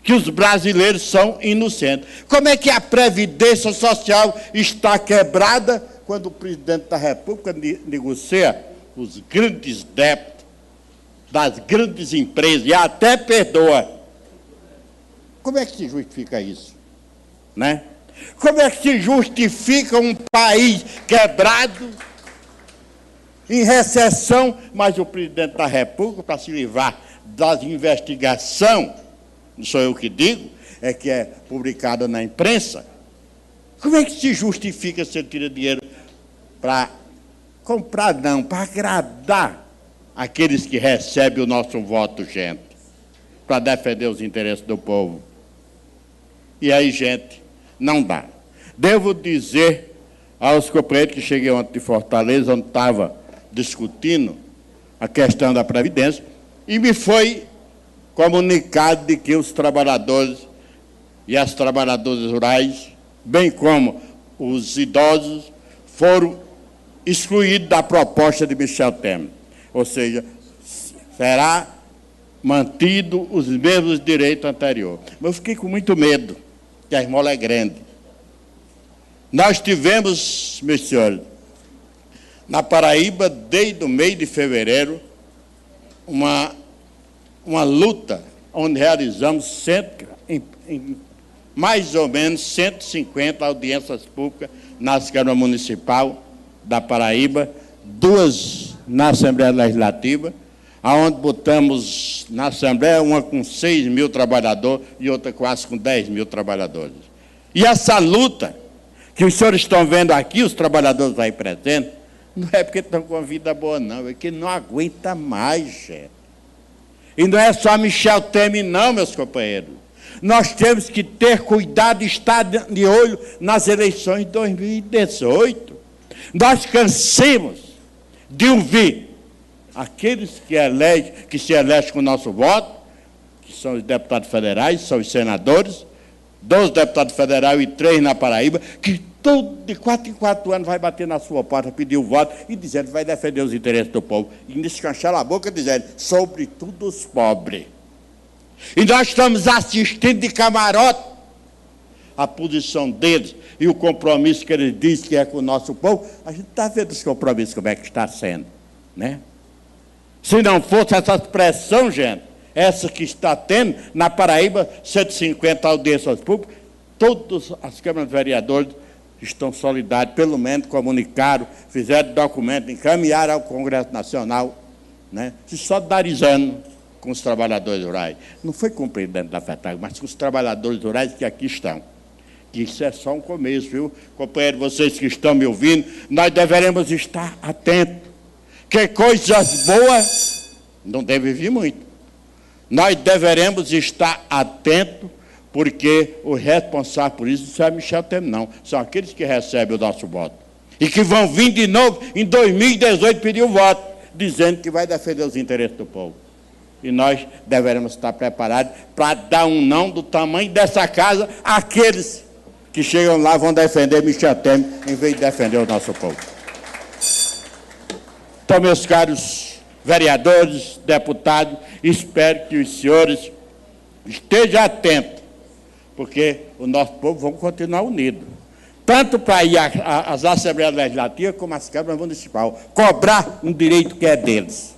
que os brasileiros são inocentes. Como é que a Previdência Social está quebrada quando o presidente da República negocia os grandes débitos das grandes empresas e até perdoa? Como é que se justifica isso, né? Como é que se justifica um país quebrado, em recessão, mas o presidente da República, para se livrar das investigações, não sou eu que digo, é que é publicada na imprensa, como é que se justifica se tira dinheiro para comprar, não, para agradar aqueles que recebem o nosso voto, gente, para defender os interesses do povo? E aí, gente, não dá. Devo dizer aos companheiros que cheguei ontem de Fortaleza, onde estava discutindo a questão da Previdência, e me foi comunicado de que os trabalhadores e as trabalhadoras rurais, bem como os idosos, foram excluídos da proposta de Michel Temer. Ou seja, será mantido os mesmos direitos anteriores. Mas eu fiquei com muito medo, que a esmola é grande. Nós tivemos, meus senhores, na Paraíba, desde o mês de fevereiro, uma luta onde realizamos mais ou menos 150 audiências públicas na Câmara Municipal da Paraíba, 2 na Assembleia Legislativa, onde botamos na Assembleia uma com 6 mil trabalhadores e outra quase com 10 mil trabalhadores. E essa luta que os senhores estão vendo aqui, os trabalhadores aí presentes, não é porque estão com a vida boa, não, é que não aguenta mais, gente. E não é só Michel Temer, não, meus companheiros. Nós temos que ter cuidado e estar de olho nas eleições de 2018. Nós cansemos de ouvir aqueles que se elegem com o nosso voto, que são os deputados federais, são os senadores, 12 deputados federais e 3 na Paraíba, que todo de 4 em 4 anos vai bater na sua porta, pedir o voto e dizendo que vai defender os interesses do povo. E descanchar a boca dizendo, sobretudo os pobres. E nós estamos assistindo de camarote a posição deles e o compromisso que eles dizem que é com o nosso povo. A gente está vendo os compromissos como é que está sendo, né? Se não fosse essa pressão, gente, essa que está tendo, na Paraíba, 150 audiências públicas, todas as câmaras de vereadores estão solidários, pelo menos comunicaram, fizeram documento, encaminharam ao Congresso Nacional, né, se solidarizando com os trabalhadores rurais. Não foi cumprido dentro da FETAG, mas com os trabalhadores rurais que aqui estão. Que isso é só um começo, viu? Companheiros, vocês que estão me ouvindo, nós deveremos estar atentos, que coisas boas não devem vir muito. Nós deveremos estar atentos, porque o responsável por isso não é Michel Temer, não. São aqueles que recebem o nosso voto. E que vão vir de novo, em 2018, pedir o voto, dizendo que vai defender os interesses do povo. E nós deveremos estar preparados para dar um não do tamanho dessa casa àqueles que chegam lá vão defender Michel Temer, em vez de defender o nosso povo. Então, meus caros vereadores, deputados, espero que os senhores estejam atentos, porque o nosso povo vai continuar unido, tanto para ir às Assembleias Legislativas como às câmaras municipais, cobrar um direito que é deles,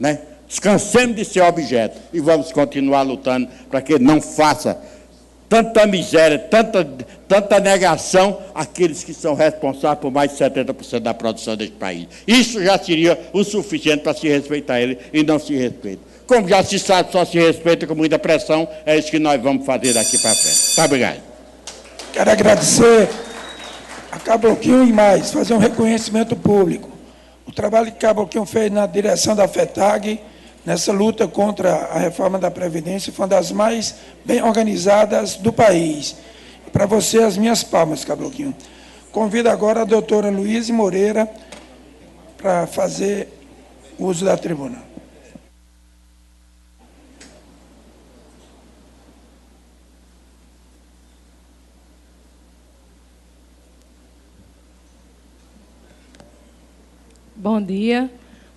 né? Descansemos de ser objeto e vamos continuar lutando para que não faça tanta miséria, tanta negação àqueles que são responsáveis por mais de 70% da produção deste país. Isso já seria o suficiente para se respeitar ele e não se respeita. Como já se sabe, só se respeita com muita pressão, é isso que nós vamos fazer daqui para frente. Tá, obrigado. Quero agradecer a Caboclinho e mais, fazer um reconhecimento público. O trabalho que Caboclinho fez na direção da FETAG, nessa luta contra a reforma da Previdência, foi uma das mais bem organizadas do país. E para você, as minhas palmas, Caboclinho. Convido agora a doutora Luísa Moreira para fazer uso da tribuna. Bom dia,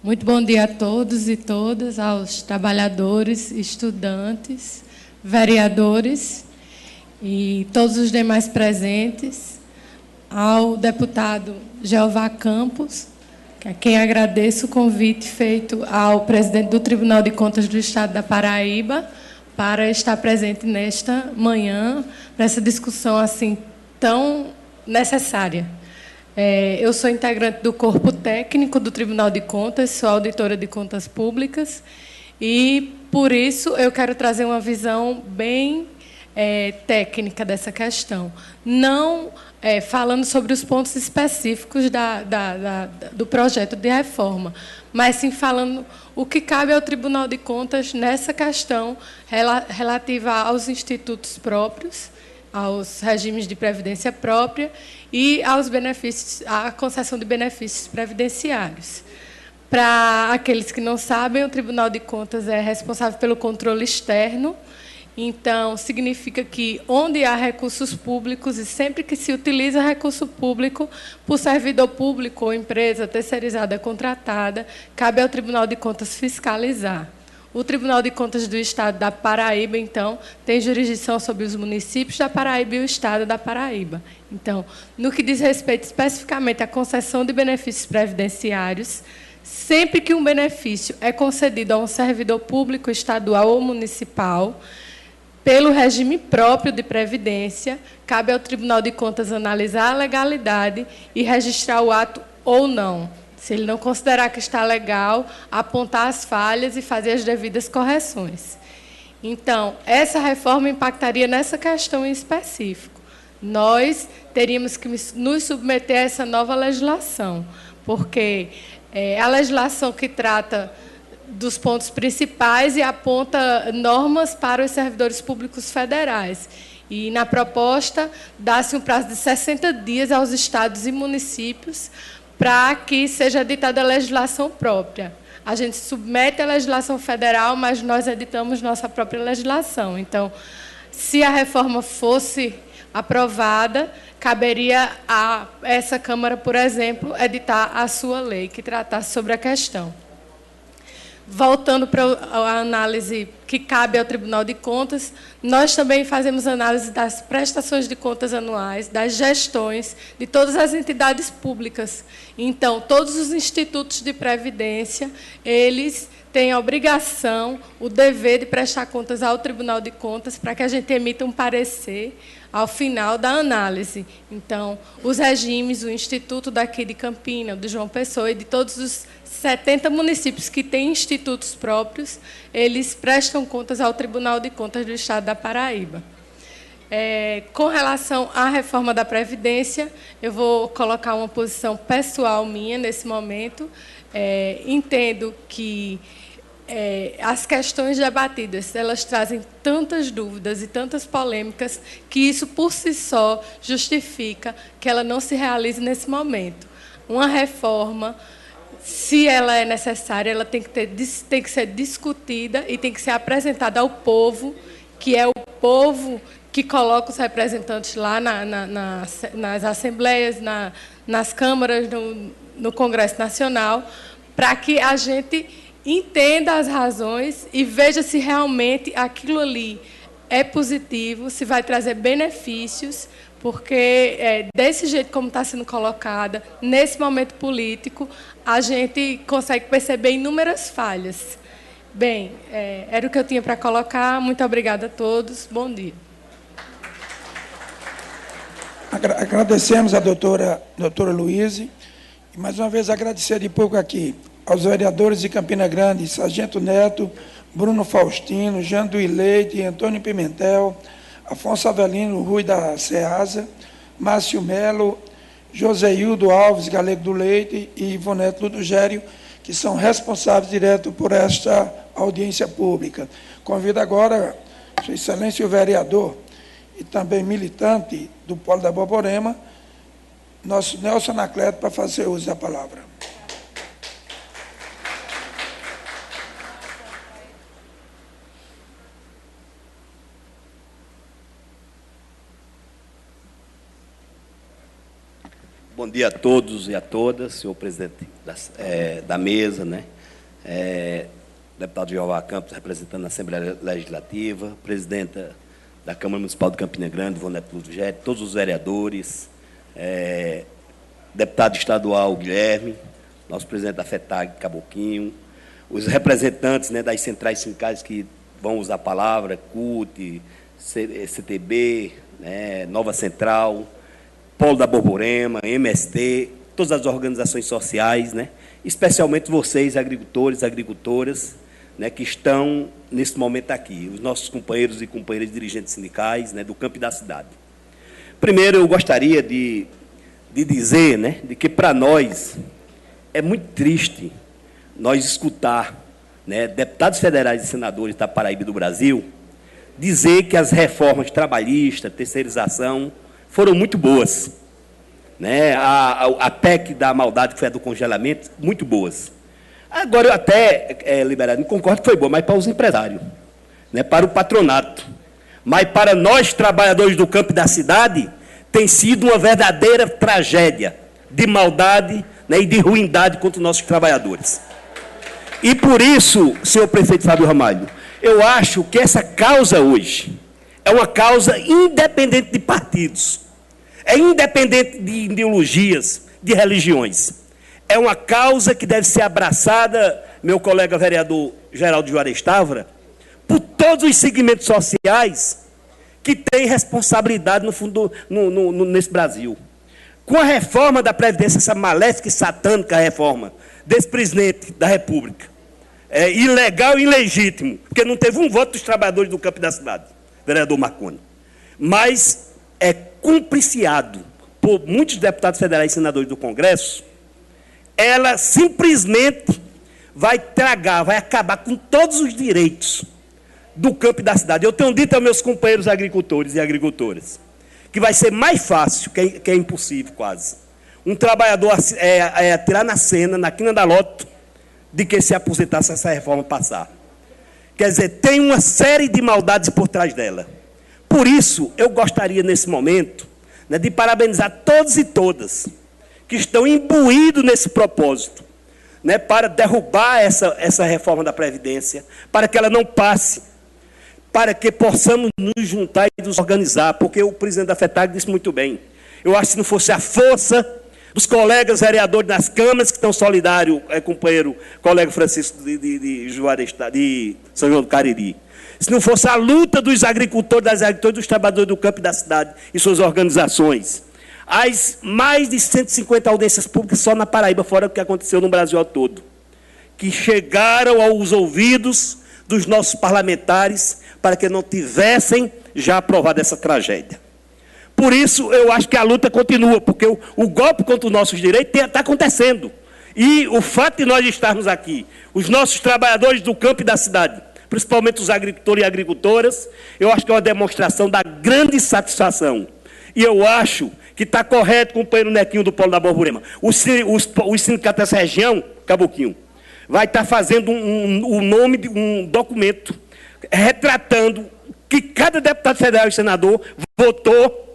muito bom dia a todos e todas, aos trabalhadores, estudantes, vereadores e todos os demais presentes, ao deputado Jeová Campos, a quem agradeço o convite feito ao presidente do Tribunal de Contas do Estado da Paraíba para estar presente nesta manhã, para essa discussão assim tão necessária. Eu sou integrante do corpo técnico do Tribunal de Contas, sou auditora de contas públicas e, por isso, eu quero trazer uma visão bem técnica dessa questão. Não falando sobre os pontos específicos do projeto de reforma, mas sim falando o que cabe ao Tribunal de Contas nessa questão relativa aos institutos próprios, aos regimes de previdência própria e aos benefícios, à concessão de benefícios previdenciários. Para aqueles que não sabem, o Tribunal de Contas é responsável pelo controle externo, então significa que onde há recursos públicos e sempre que se utiliza recurso público por servidor público ou empresa terceirizada contratada, cabe ao Tribunal de Contas fiscalizar. O Tribunal de Contas do Estado da Paraíba, então, tem jurisdição sobre os municípios da Paraíba e o Estado da Paraíba. Então, no que diz respeito especificamente à concessão de benefícios previdenciários, sempre que um benefício é concedido a um servidor público estadual ou municipal, pelo regime próprio de previdência, cabe ao Tribunal de Contas analisar a legalidade e registrar o ato ou não. Se ele não considerar que está legal, apontar as falhas e fazer as devidas correções. Então, essa reforma impactaria nessa questão em específico. Nós teríamos que nos submeter a essa nova legislação, porque a legislação que trata dos pontos principais e aponta normas para os servidores públicos federais. E, na proposta, dá-se um prazo de 60 dias aos estados e municípios para que seja editada a legislação própria. A gente submete a legislação federal, mas nós editamos nossa própria legislação. Então, se a reforma fosse aprovada, caberia a essa Câmara, por exemplo, editar a sua lei que tratasse sobre a questão. Voltando para a análise que cabe ao Tribunal de Contas, nós também fazemos análise das prestações de contas anuais, das gestões de todas as entidades públicas. Então, todos os institutos de previdência, eles têm a obrigação, o dever de prestar contas ao Tribunal de Contas para que a gente emita um parecer ao final da análise. Então, os regimes, o Instituto daqui de Campina, de João Pessoa e de todos os 70 municípios que têm institutos próprios, eles prestam contas ao Tribunal de Contas do Estado da Paraíba. Com relação à reforma da Previdência, eu vou colocar uma posição pessoal minha nesse momento. Entendo que as questões debatidas, elas trazem tantas dúvidas e tantas polêmicas que isso, por si só, justifica que ela não se realize nesse momento. Uma reforma, se ela é necessária, ela tem que ser discutida e tem que ser apresentada ao povo, que é o povo que coloca os representantes lá nas assembleias, nas câmaras, no Congresso Nacional, para que a gente entenda as razões e veja se realmente aquilo ali é positivo, se vai trazer benefícios, porque desse jeito como está sendo colocada, nesse momento político, a gente consegue perceber inúmeras falhas. Bem, era o que eu tinha para colocar. Muito obrigada a todos. Bom dia. Agradecemos a doutora Luíse. E, mais uma vez, agradecer de pouco aqui aos vereadores de Campina Grande, Sargento Neto, Bruno Faustino, Jean Duí Leite, Antônio Pimentel, Afonso Avelino Rui da Ceasa, Márcio Melo, Joséildo Alves Galego do Leite e Ivonete Ludogério, que são responsáveis direto por esta audiência pública. Convido agora Sua Excelência o vereador e também militante do Polo da Borborema, nosso Nelson Anacleto, para fazer uso da palavra. Bom dia a todos e a todas, senhor presidente da mesa, né? Deputado Jeová Campos, representando a Assembleia Legislativa, presidenta da Câmara Municipal de Campina Grande, Ivonete Ludogério, todos os vereadores, deputado estadual Guilherme, nosso presidente da FETAG, Caboquinho, os representantes, né, das centrais sindicais que vão usar a palavra, CUT, CTB, né, Nova Central, Polo da Borborema, MST, todas as organizações sociais, né? Especialmente vocês, agricultores, agricultoras, né, que estão, nesse momento, aqui, os nossos companheiros e companheiras dirigentes sindicais, né, do campo e da cidade. Primeiro, eu gostaria de dizer, né, de que, para nós, é muito triste nós escutar, né, deputados federais e senadores da Paraíba e do Brasil dizer que as reformas trabalhistas, terceirização, foram muito boas, né? A PEC da maldade, que foi a do congelamento, muito boas. Agora, eu até, liberado, concordo que foi boa, mas para os empresários, né? Para o patronato. Mas para nós, trabalhadores do campo e da cidade, tem sido uma verdadeira tragédia de maldade, né, e de ruindade contra os nossos trabalhadores. E por isso, senhor prefeito Fábio Ramalho, eu acho que essa causa hoje é uma causa independente de partidos, é independente de ideologias, de religiões. é uma causa que deve ser abraçada, meu colega vereador Geraldo Juarez Távora, por todos os segmentos sociais que têm responsabilidade no fundo, nesse Brasil. Com a reforma da Previdência, essa maléfica e satânica reforma desse presidente da República, é ilegal e ilegítimo, porque não teve um voto dos trabalhadores do campo da cidade, vereador Marconi, mas é cumpriciado por muitos deputados federais e senadores do Congresso. Ela simplesmente vai tragar, vai acabar com todos os direitos do campo e da cidade. Eu tenho dito aos meus companheiros agricultores e agricultoras que vai ser mais fácil, que é impossível quase, um trabalhador atirar na cena, na quina da loto, de que se aposentar se essa reforma passar. Quer dizer, tem uma série de maldades por trás dela. Por isso, eu gostaria, nesse momento, né, de parabenizar todos e todas que estão imbuídos nesse propósito, né, para derrubar essa reforma da Previdência, para que ela não passe, para que possamos nos juntar e nos organizar, porque o presidente da FETAG disse muito bem. Eu acho que se não fosse a força dos colegas vereadores das câmaras, que estão solidários, companheiro, colega Francisco de São João do Cariri, se não fosse a luta dos agricultores, das agricultoras, dos trabalhadores do campo e da cidade e suas organizações, as mais de 150 audiências públicas só na Paraíba, fora o que aconteceu no Brasil todo, que chegaram aos ouvidos dos nossos parlamentares para que não tivessem já aprovado essa tragédia. Por isso, eu acho que a luta continua, porque o golpe contra os nossos direitos está acontecendo. E o fato de nós estarmos aqui, os nossos trabalhadores do campo e da cidade, principalmente os agricultores e agricultoras, eu acho que é uma demonstração da grande satisfação. E eu acho que está correto, companheiro Netinho do Polo da Borborema. Os sindicatos dessa região, Caboquinho, vai estar fazendo o nome de um documento retratando que cada deputado federal e senador votou,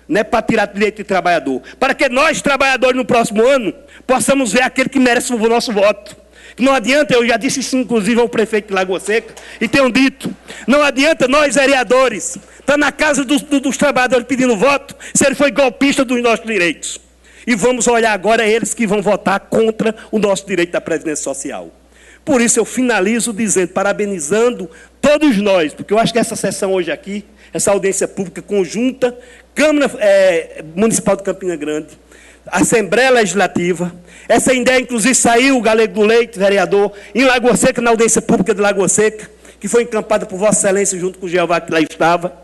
né, para tirar direito de trabalhador. Para que nós, trabalhadores, no próximo ano, possamos ver aquele que merece o nosso voto. Não adianta, eu já disse isso, inclusive, ao prefeito de Lagoa Seca, e tenho dito, não adianta nós, vereadores, estar na casa dos trabalhadores pedindo voto, se ele foi golpista dos nossos direitos. E vamos olhar agora eles que vão votar contra o nosso direito da Previdência Social. Por isso eu finalizo dizendo, parabenizando todos nós, porque eu acho que essa sessão hoje aqui, essa audiência pública conjunta, Câmara Municipal de Campina Grande, Assembleia Legislativa, essa ideia, inclusive, saiu o Galego do Leite, vereador, em Lagoa Seca, na audiência pública de Lagoa Seca, que foi encampada por Vossa Excelência, junto com o Jeová, que lá estava,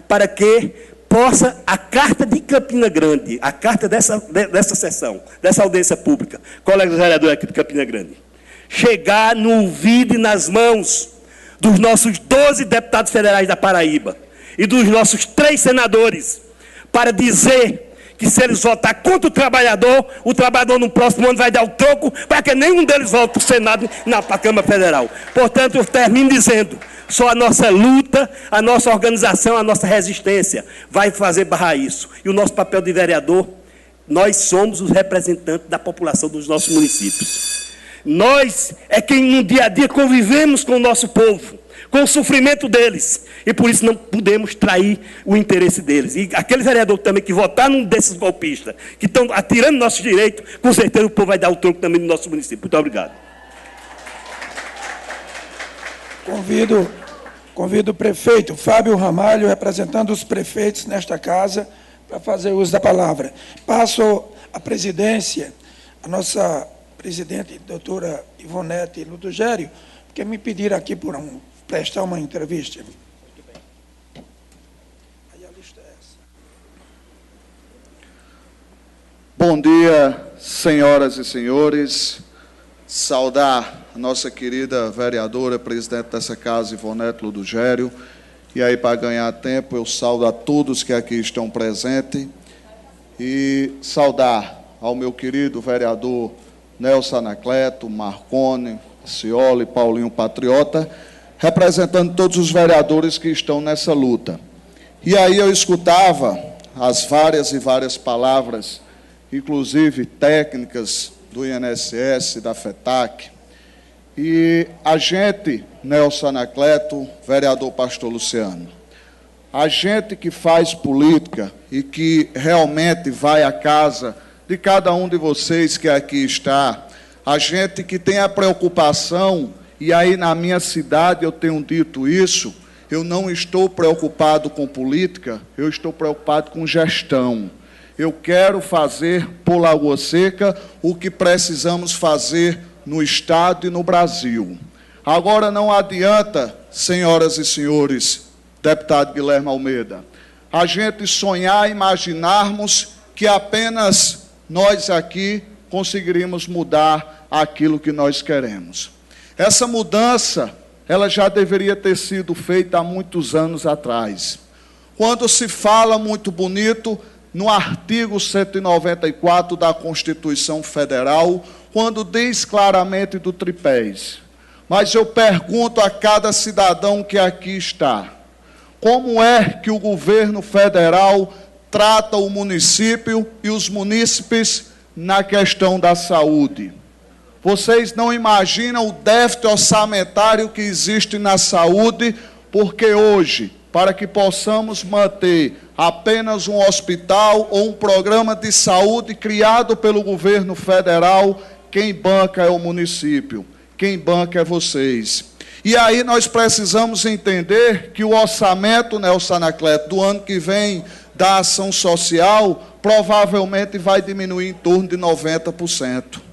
para que possa a carta de Campina Grande, a carta dessa sessão, dessa audiência pública, colegas vereadores aqui de Campina Grande, chegar no ouvido e nas mãos dos nossos 12 deputados federais da Paraíba e dos nossos 3 senadores, para dizer que se eles votar contra o trabalhador no próximo ano vai dar o troco para que nenhum deles volte para o Senado e para a Câmara Federal. Portanto, eu termino dizendo, só a nossa luta, a nossa organização, a nossa resistência vai fazer barrar isso. E o nosso papel de vereador, nós somos os representantes da população dos nossos municípios. Nós é quem no dia a dia convivemos com o nosso povo, com o sofrimento deles, e por isso não podemos trair o interesse deles. E aquele vereador também que votar num desses golpistas, que estão atirando nossos direitos, com certeza o povo vai dar o troco também no nosso município. Muito obrigado. Convido o prefeito Fábio Ramalho, representando os prefeitos nesta casa, para fazer uso da palavra. Passo a presidência, a nossa presidente, doutora Ivonete Ludogério, porque me pediram aqui prestar uma entrevista. Aí a lista é essa. Bom dia, senhoras e senhores. Saudar a nossa querida vereadora, presidente dessa casa, Ivonete Ludogério. E aí, para ganhar tempo, eu saudo a todos que aqui estão presentes. E saudar ao meu querido vereador Nelson Anacleto, Marconi, Cioli, Paulinho Patriota, representando todos os vereadores que estão nessa luta. E aí eu escutava as várias e várias palavras, inclusive técnicas do INSS, da FETAC, e a gente, Nelson Anacleto, vereador Pastor Luciano, a gente que faz política e que realmente vai à casa de cada um de vocês que aqui está, a gente que tem a preocupação, e aí na minha cidade eu tenho dito isso, eu não estou preocupado com política, eu estou preocupado com gestão. Eu quero fazer por Lagoa Seca o que precisamos fazer no Estado e no Brasil. Agora não adianta, senhoras e senhores, deputado Guilherme Almeida, a gente sonhar, imaginarmos que apenas nós aqui conseguiríamos mudar aquilo que nós queremos. Essa mudança, ela já deveria ter sido feita há muitos anos atrás. Quando se fala muito bonito no artigo 194 da Constituição Federal, quando diz claramente do tripés. Mas eu pergunto a cada cidadão que aqui está, como é que o governo federal trata o município e os munícipes na questão da saúde? Vocês não imaginam o déficit orçamentário que existe na saúde, porque hoje, para que possamos manter apenas um hospital ou um programa de saúde criado pelo governo federal, quem banca é o município, quem banca é vocês. E aí nós precisamos entender que o orçamento, Nelson Anacleto, do ano que vem da ação social, provavelmente vai diminuir em torno de 90%.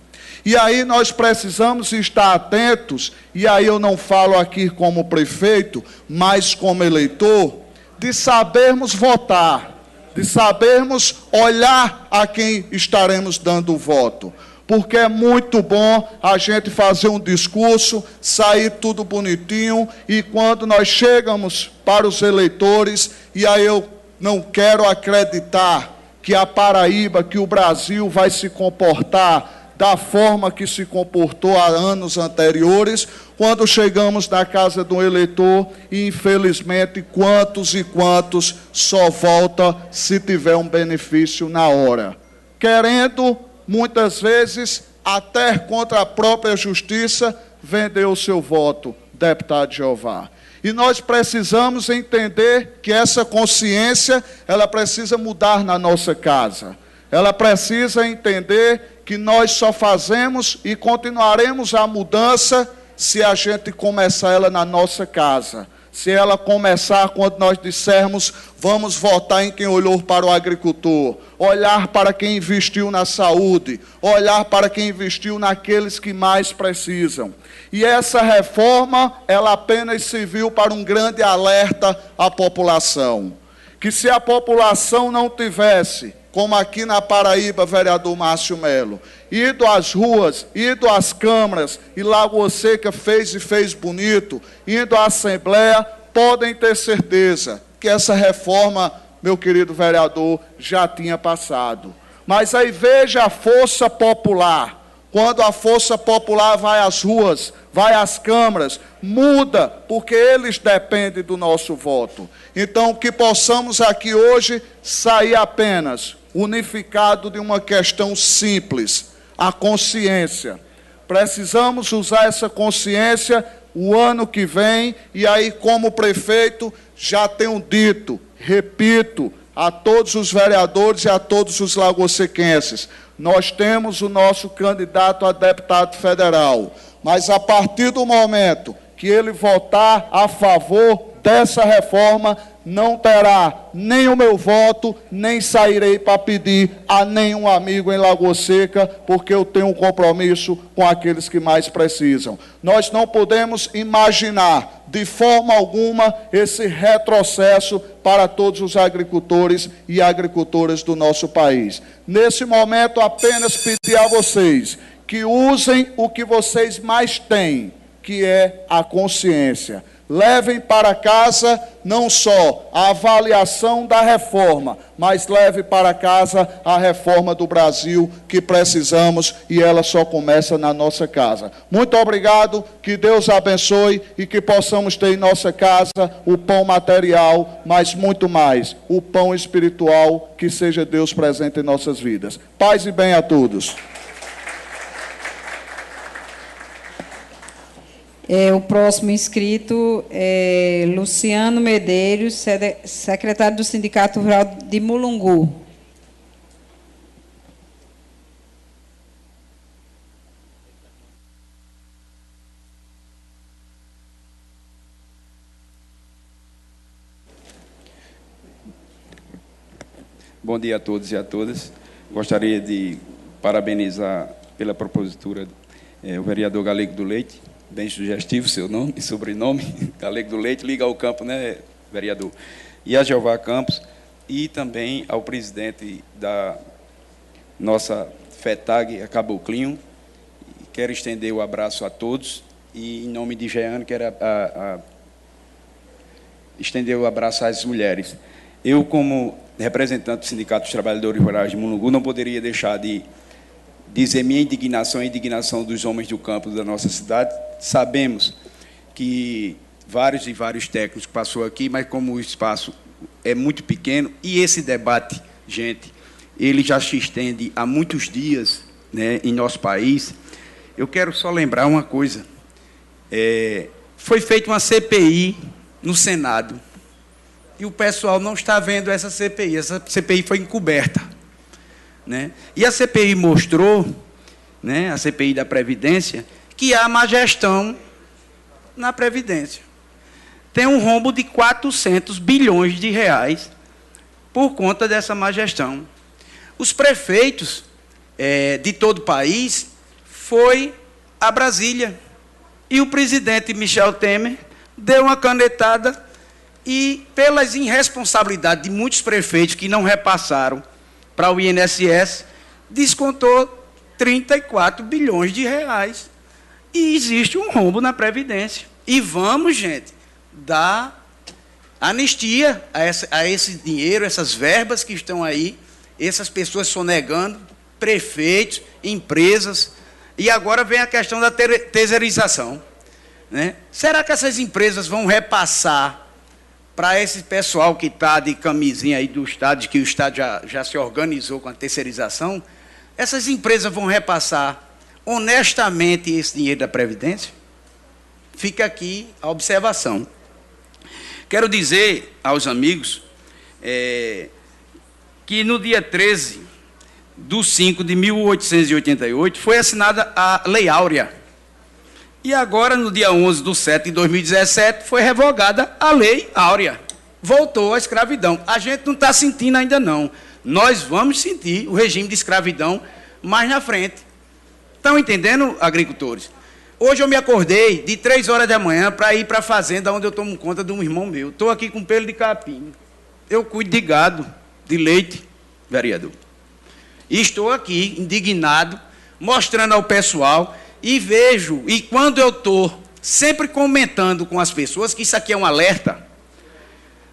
E aí nós precisamos estar atentos, e aí eu não falo aqui como prefeito, mas como eleitor, de sabermos votar, de sabermos olhar a quem estaremos dando o voto. Porque é muito bom a gente fazer um discurso, sair tudo bonitinho, e quando nós chegamos para os eleitores, e aí eu não quero acreditar que a Paraíba, que o Brasil vai se comportar da forma que se comportou há anos anteriores, quando chegamos na casa do eleitor, e infelizmente quantos e quantos só volta se tiver um benefício na hora. Querendo, muitas vezes, até contra a própria justiça, vender o seu voto, deputado Jeová. E nós precisamos entender que essa consciência, ela precisa mudar na nossa casa. Ela precisa entender que nós só fazemos e continuaremos a mudança se a gente começar ela na nossa casa. Se ela começar quando nós dissermos, vamos votar em quem olhou para o agricultor, olhar para quem investiu na saúde, olhar para quem investiu naqueles que mais precisam. E essa reforma, ela apenas serviu para um grande alerta à população. Que se a população não tivesse, como aqui na Paraíba, vereador Márcio Melo, ido às ruas, ido às câmaras, e Lagoa Seca fez e fez bonito, indo à Assembleia, podem ter certeza que essa reforma, meu querido vereador, já tinha passado. Mas aí veja a força popular. Quando a força popular vai às ruas, vai às câmaras, muda, porque eles dependem do nosso voto. Então, que possamos aqui hoje sair apenas unificado de uma questão simples, a consciência. Precisamos usar essa consciência o ano que vem, e aí, como prefeito, já tenho dito, repito, a todos os vereadores e a todos os lagosequenses, nós temos o nosso candidato a deputado federal, mas a partir do momento que ele votar a favor dessa reforma, não terá nem o meu voto, nem sairei para pedir a nenhum amigo em Lagoa Seca, porque eu tenho um compromisso com aqueles que mais precisam. Nós não podemos imaginar, de forma alguma, esse retrocesso para todos os agricultores e agricultoras do nosso país. Nesse momento, apenas pedir a vocês que usem o que vocês mais têm, que é a consciência. Levem para casa não só a avaliação da reforma, mas leve para casa a reforma do Brasil que precisamos, e ela só começa na nossa casa. Muito obrigado, que Deus abençoe e que possamos ter em nossa casa o pão material, mas muito mais, o pão espiritual, que seja Deus presente em nossas vidas. Paz e bem a todos. O próximo inscrito é Luciano Medeiros, secretário do Sindicato Rural de Mulungu. Bom dia a todos e a todas. Gostaria de parabenizar pela propositura o vereador Galego do Leite, bem sugestivo seu nome e sobrenome, Galego do Leite, liga ao campo, né, vereador? E a Jeová Campos, e também ao presidente da nossa FETAG, a Caboclinho. Quero estender o abraço a todos e, em nome de Jeane, quero estender o abraço às mulheres. Eu, como representante do Sindicato dos Trabalhadores Rurais de Mulungu, não poderia deixar de dizer minha indignação e a indignação dos homens do campo da nossa cidade. Sabemos que vários técnicos passou aqui, mas como o espaço é muito pequeno, e esse debate, gente, ele já se estende há muitos dias, né, em nosso país. Eu quero só lembrar uma coisa. Foi feita uma CPI no Senado, e o pessoal não está vendo essa CPI. Essa CPI foi encoberta, né? E a CPI mostrou, né, a CPI da Previdência, que há má gestão na Previdência. Tem um rombo de 400 bilhões de reais por conta dessa má gestão. Os prefeitos de todo o país foi a Brasília, e o presidente Michel Temer deu uma canetada e, pelas irresponsabilidades de muitos prefeitos que não repassaram para o INSS, descontou 34 bilhões de reais. E existe um rombo na Previdência. E vamos, gente, dar anistia a esse dinheiro, essas verbas que estão aí, essas pessoas sonegando, prefeitos, empresas. E agora vem a questão da terceirização, né? Será que essas empresas vão repassar para esse pessoal que está de camisinha aí do Estado, que o Estado já se organizou com a terceirização? Essas empresas vão repassar honestamente esse dinheiro da Previdência? Fica aqui a observação. Quero dizer aos amigos que no dia 13/5/1888 foi assinada a Lei Áurea. E agora, no dia 11/7/2017, foi revogada a Lei Áurea. Voltou a escravidão. A gente não está sentindo ainda, não. Nós vamos sentir o regime de escravidão mais na frente. Estão entendendo, agricultores? Hoje eu me acordei de 3 horas da manhã para ir para a fazenda onde eu tomo conta de um irmão meu. Estou aqui com pelo de capim. Eu cuido de gado, de leite, vereador. E estou aqui, indignado, mostrando ao pessoal, e vejo, e quando eu estou sempre comentando com as pessoas que isso aqui é um alerta,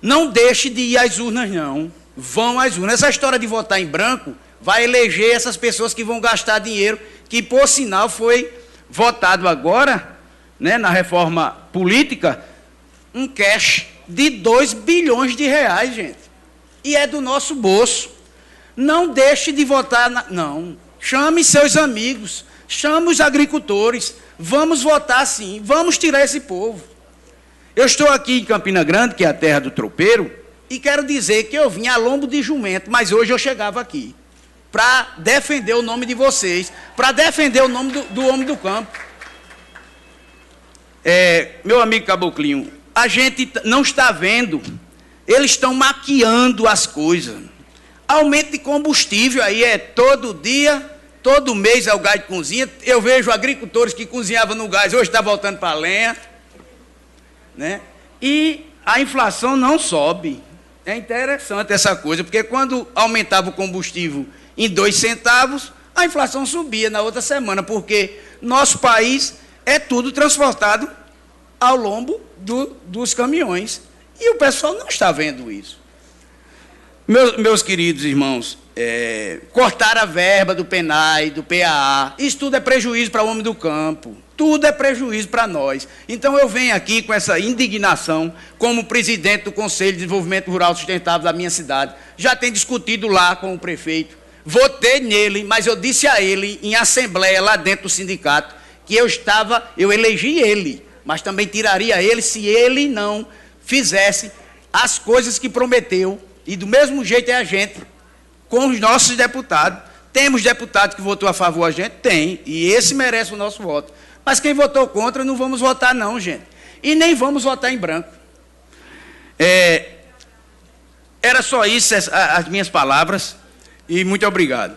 não deixe de ir às urnas, não. Vão às urnas. Essa história de votar em branco vai eleger essas pessoas que vão gastar dinheiro, que, por sinal, foi votado agora, né, na reforma política, um cash de 2 bilhões de reais, gente. E é do nosso bolso. Não deixe de votar, não. Chame seus amigos, chame os agricultores, vamos votar sim, vamos tirar esse povo. Eu estou aqui em Campina Grande, que é a terra do tropeiro, e quero dizer que eu vim a lombo de jumento, mas hoje eu chegava aqui para defender o nome de vocês, para defender o nome do homem do campo. Meu amigo Caboclinho, a gente não está vendo, eles estão maquiando as coisas. Aumento de combustível aí todo dia, todo mês é o gás de cozinha. Eu vejo agricultores que cozinhavam no gás, hoje está voltando para a lenha, né? E a inflação não sobe. É interessante essa coisa, porque quando aumentava o combustível em 2 centavos, a inflação subia na outra semana, porque nosso país é tudo transportado ao lombo dos caminhões. E o pessoal não está vendo isso. Meus queridos irmãos, cortar a verba do PENAI, do PAA, isso tudo é prejuízo para o homem do campo, tudo é prejuízo para nós. Então eu venho aqui com essa indignação, como presidente do Conselho de Desenvolvimento Rural Sustentável da minha cidade, já tenho discutido lá com o prefeito, votei nele, mas eu disse a ele, em assembleia lá dentro do sindicato, que eu elegi ele, mas também tiraria ele se ele não fizesse as coisas que prometeu. E do mesmo jeito é a gente, com os nossos deputados. Temos deputado que votou a favor a gente? Tem, e esse merece o nosso voto. Mas quem votou contra, não vamos votar não, gente. E nem vamos votar em branco. Era só isso, as minhas palavras, e muito obrigado.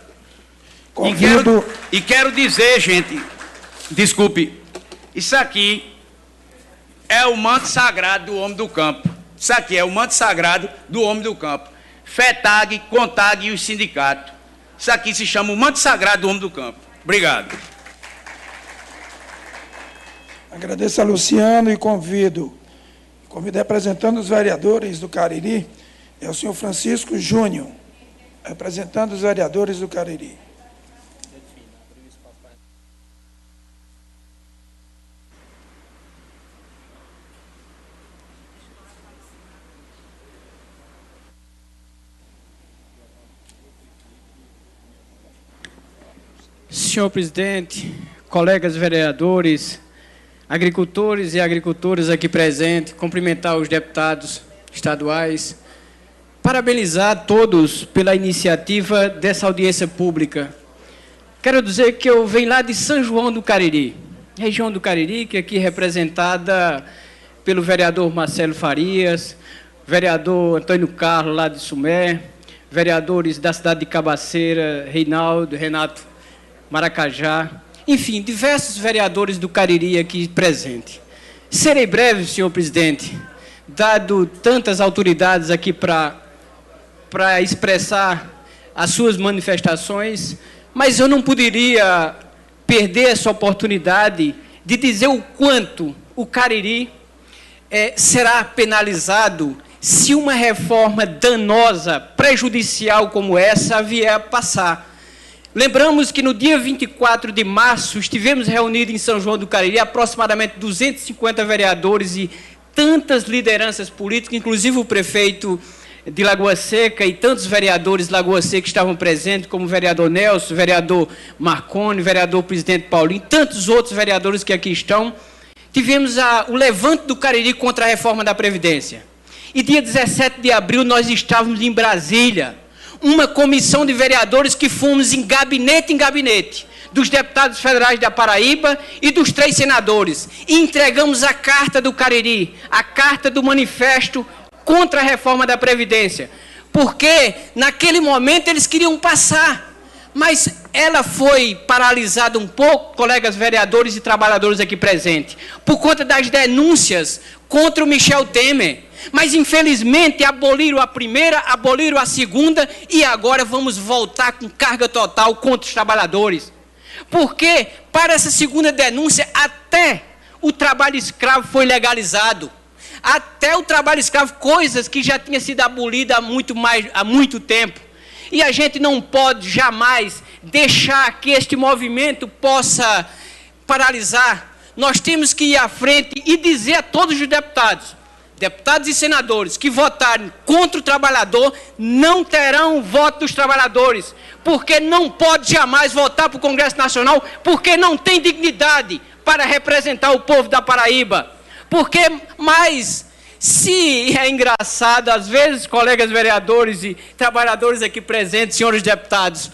E quero dizer, gente, desculpe, isso aqui é o manto sagrado do homem do campo. Isso aqui é o manto sagrado do homem do campo. FETAG, CONTAG e os sindicatos. Isso aqui se chama o manto sagrado do homem do campo. Obrigado. Agradeço a Luciano e convido representando os vereadores do Cariri, é o senhor Francisco Júnior, representando os vereadores do Cariri. Senhor presidente, colegas vereadores, agricultores e agricultoras aqui presentes, cumprimentar os deputados estaduais, parabenizar todos pela iniciativa dessa audiência pública. Quero dizer que eu venho lá de São João do Cariri, região do Cariri, que é aqui representada pelo vereador Marcelo Farias, vereador Antônio Carlos, lá de Sumé, vereadores da cidade de Cabaceira, Renato Maracajá, enfim, diversos vereadores do Cariri aqui presentes. Serei breve, senhor presidente, dado tantas autoridades aqui para expressar as suas manifestações, mas eu não poderia perder essa oportunidade de dizer o quanto o Cariri será penalizado se uma reforma danosa, prejudicial como essa vier a passar. Lembramos que no dia 24 de março estivemos reunidos em São João do Cariri, aproximadamente 250 vereadores e tantas lideranças políticas, inclusive o prefeito de Lagoa Seca e tantos vereadores de Lagoa Seca estavam presentes, como o vereador Nelson, vereador Marconi, vereador presidente Paulinho, tantos outros vereadores que aqui estão. Tivemos o levante do Cariri contra a reforma da Previdência. E dia 17 de abril nós estávamos em Brasília, uma comissão de vereadores que fomos em gabinete, dos deputados federais da Paraíba e dos 3 senadores, e entregamos a carta do Cariri, a carta do manifesto contra a reforma da Previdência, porque naquele momento eles queriam passar, mas ela foi paralisada um pouco, colegas vereadores e trabalhadores aqui presentes, por conta das denúncias contra o Michel Temer. Mas, infelizmente, aboliram a primeira, aboliram a segunda e agora vamos voltar com carga total contra os trabalhadores. Porque, para essa segunda denúncia, até o trabalho escravo foi legalizado. Até o trabalho escravo, coisas que já tinham sido abolidas há muito tempo. E a gente não pode jamais deixar que este movimento possa paralisar. Nós temos que ir à frente e dizer a todos os deputados e senadores que votarem contra o trabalhador não terão o voto dos trabalhadores, porque não pode jamais votar para o Congresso Nacional, porque não tem dignidade para representar o povo da Paraíba. Mas se é engraçado, às vezes, colegas vereadores e trabalhadores aqui presentes, senhores deputados,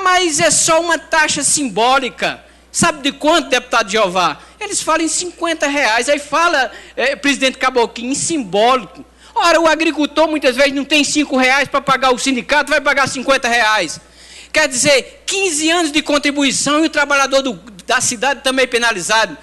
mas é só uma taxa simbólica. Sabe de quanto, deputado Jeová? Eles falam em R$50, aí fala, presidente Caboclinho, em simbólico. Ora, o agricultor muitas vezes não tem R$5 para pagar o sindicato, vai pagar R$50. Quer dizer, 15 anos de contribuição e o trabalhador da cidade também penalizado.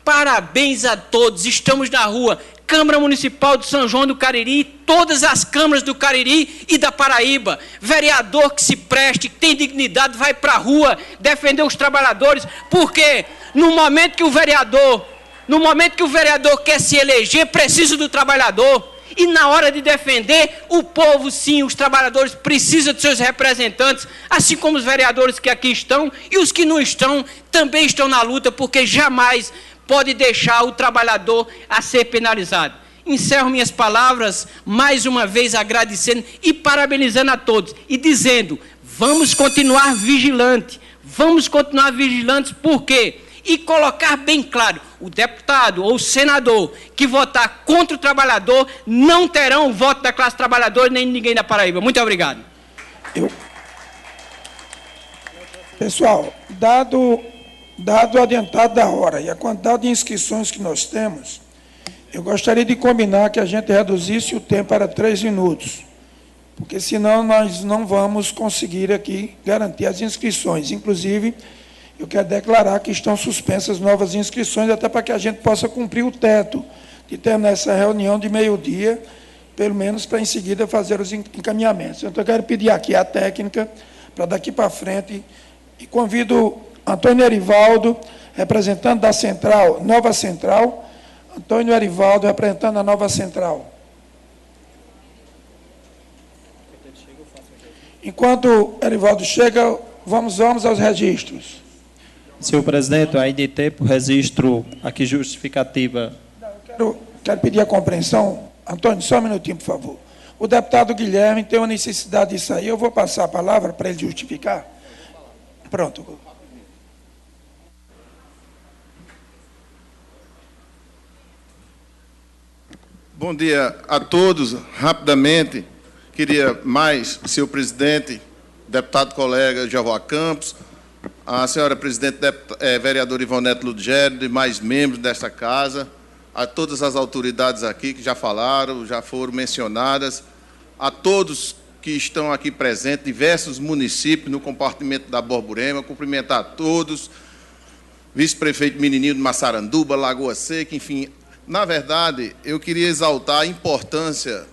Parabéns a todos, estamos na rua. Câmara Municipal de São João do Cariri, todas as câmaras do Cariri e da Paraíba. Vereador que se preste, que tem dignidade, vai para a rua defender os trabalhadores, porque no momento que o vereador quer se eleger, precisa do trabalhador. E na hora de defender, o povo, sim, os trabalhadores precisam de seus representantes, assim como os vereadores que aqui estão e os que não estão, também estão na luta, porque jamais pode deixar o trabalhador a ser penalizado. Encerro minhas palavras, mais uma vez agradecendo e parabenizando a todos, e dizendo, vamos continuar vigilantes, por quê? E colocar bem claro, o deputado ou o senador que votar contra o trabalhador não terão o voto da classe trabalhadora nem ninguém da Paraíba. Muito obrigado. Pessoal, dado o adiantado da hora e a quantidade de inscrições que nós temos, eu gostaria de combinar que a gente reduzisse o tempo para 3 minutos, porque senão nós não vamos conseguir aqui garantir as inscrições. Inclusive, eu quero declarar que estão suspensas novas inscrições, até para que a gente possa cumprir o teto de terminar essa reunião de meio-dia, pelo menos para em seguida fazer os encaminhamentos. Então, eu quero pedir aqui a técnica, para daqui para frente, e convido Antônio Erivaldo, representante da Central, Nova Central. Antônio Erivaldo, representando a Nova Central. Enquanto Erivaldo chega, vamos aos registros. Senhor presidente, a IDT, por registro aqui justificativa. Quero pedir a compreensão. Antônio, só um minutinho, por favor. O deputado Guilherme tem uma necessidade de sair. Eu vou passar a palavra para ele justificar. Pronto. Bom dia a todos. Rapidamente, queria mais, senhor presidente, deputado colega Jeová Campos, a senhora presidente, vereadora Ivonete Ludgero, demais membros desta casa, a todas as autoridades aqui que já falaram, já foram mencionadas, a todos que estão aqui presentes, diversos municípios no compartimento da Borborema, cumprimentar a todos, vice-prefeito Menininho de Massaranduba, Lagoa Seca, enfim. Na verdade, eu queria exaltar a importância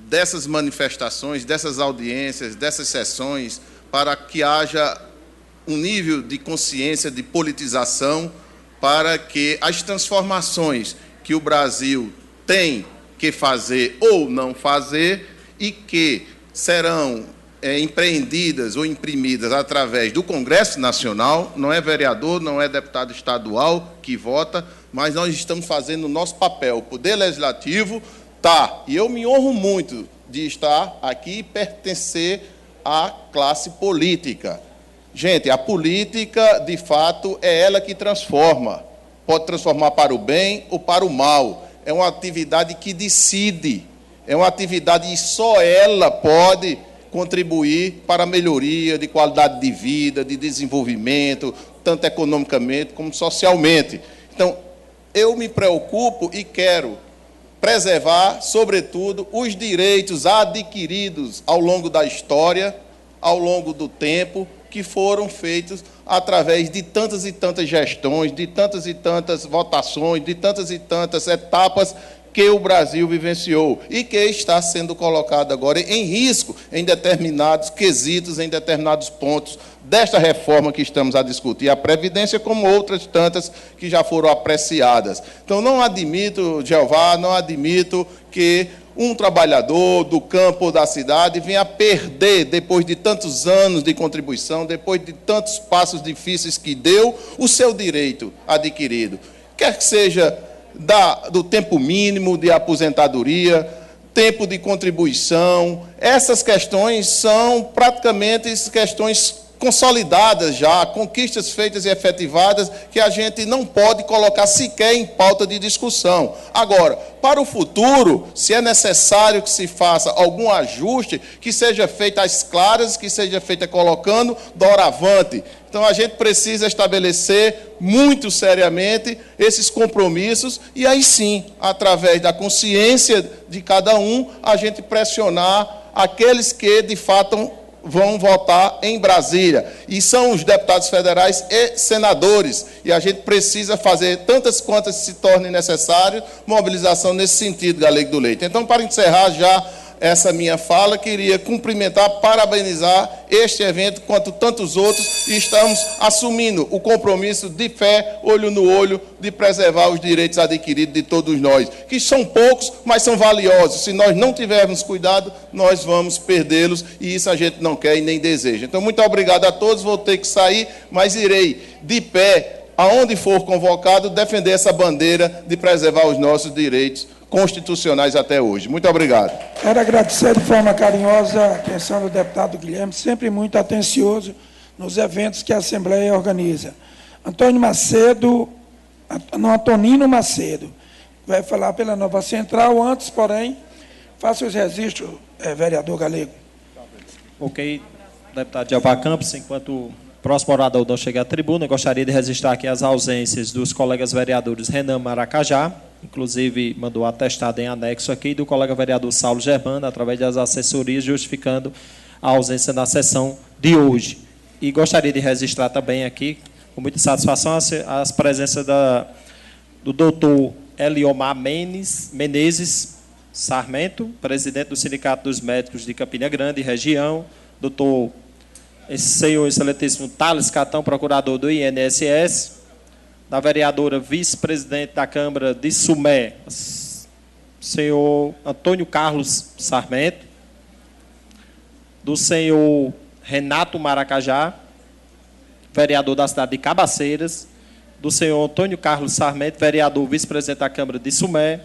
dessas manifestações, dessas audiências, dessas sessões, para que haja um nível de consciência, de politização, para que as transformações que o Brasil tem que fazer ou não fazer e que serão empreendidas ou imprimidas através do Congresso Nacional, não é vereador, não é deputado estadual que vota, mas nós estamos fazendo o nosso papel. O Poder Legislativo está, e eu me honro muito de estar aqui e pertencer à classe política. Gente, a política, de fato, é ela que transforma. Pode transformar para o bem ou para o mal. É uma atividade que decide. É uma atividade e só ela pode contribuir para a melhoria de qualidade de vida, de desenvolvimento, tanto economicamente como socialmente. Então, eu me preocupo e quero preservar, sobretudo, os direitos adquiridos ao longo da história, ao longo do tempo, que foram feitos através de tantas e tantas gestões, de tantas e tantas votações, de tantas e tantas etapas que o Brasil vivenciou e que está sendo colocado agora em risco em determinados quesitos, em determinados pontos desta reforma que estamos a discutir, a Previdência, como outras tantas que já foram apreciadas. Então, não admito, Jeová, não admito que um trabalhador do campo ou da cidade venha perder, depois de tantos anos de contribuição, depois de tantos passos difíceis que deu, o seu direito adquirido. Quer que seja do tempo mínimo de aposentadoria, tempo de contribuição, essas questões são praticamente questões consolidadas já, conquistas feitas e efetivadas, que a gente não pode colocar sequer em pauta de discussão. Agora, para o futuro, se é necessário que se faça algum ajuste, que seja feito às claras, que seja feito colocando doravante. Então, a gente precisa estabelecer muito seriamente esses compromissos e aí sim, através da consciência de cada um, a gente pressionar aqueles que, de fato, vão votar em Brasília. E são os deputados federais e senadores. E a gente precisa fazer tantas quantas se tornem necessárias mobilização nesse sentido, Galego do Leite. Então, para encerrar já essa minha fala, queria cumprimentar, parabenizar este evento, quanto tantos outros, e estamos assumindo o compromisso de fé, olho no olho, de preservar os direitos adquiridos de todos nós, que são poucos, mas são valiosos. Se nós não tivermos cuidado, nós vamos perdê-los, e isso a gente não quer e nem deseja. Então, muito obrigado a todos, vou ter que sair, mas irei de pé, aonde for convocado, defender essa bandeira de preservar os nossos direitos constitucionais até hoje. Muito obrigado. Quero agradecer de forma carinhosa a atenção do deputado Guilherme, sempre muito atencioso nos eventos que a Assembleia organiza. Antonino Macedo, vai falar pela Nova Central. Antes, porém, faça os registros, vereador Galego. Ok, deputado Jeová Campos, enquanto próximo orador não chega à tribuna, gostaria de registrar aqui as ausências dos colegas vereadores Renan Maracajá, inclusive mandou atestado em anexo aqui, do colega vereador Saulo Germano, através das assessorias, justificando a ausência na sessão de hoje. E gostaria de registrar também aqui, com muita satisfação, as presenças do doutor Eliomar Menezes Sarmento, presidente do Sindicato dos Médicos de Campina Grande, região, doutor senhor excelentíssimo Thales Catão, procurador do INSS, da vereadora vice-presidente da Câmara de Sumé, senhor Antônio Carlos Sarmento, do senhor Renato Maracajá, vereador da cidade de Cabaceiras, do senhor Antônio Carlos Sarmento, vereador vice-presidente da Câmara de Sumé,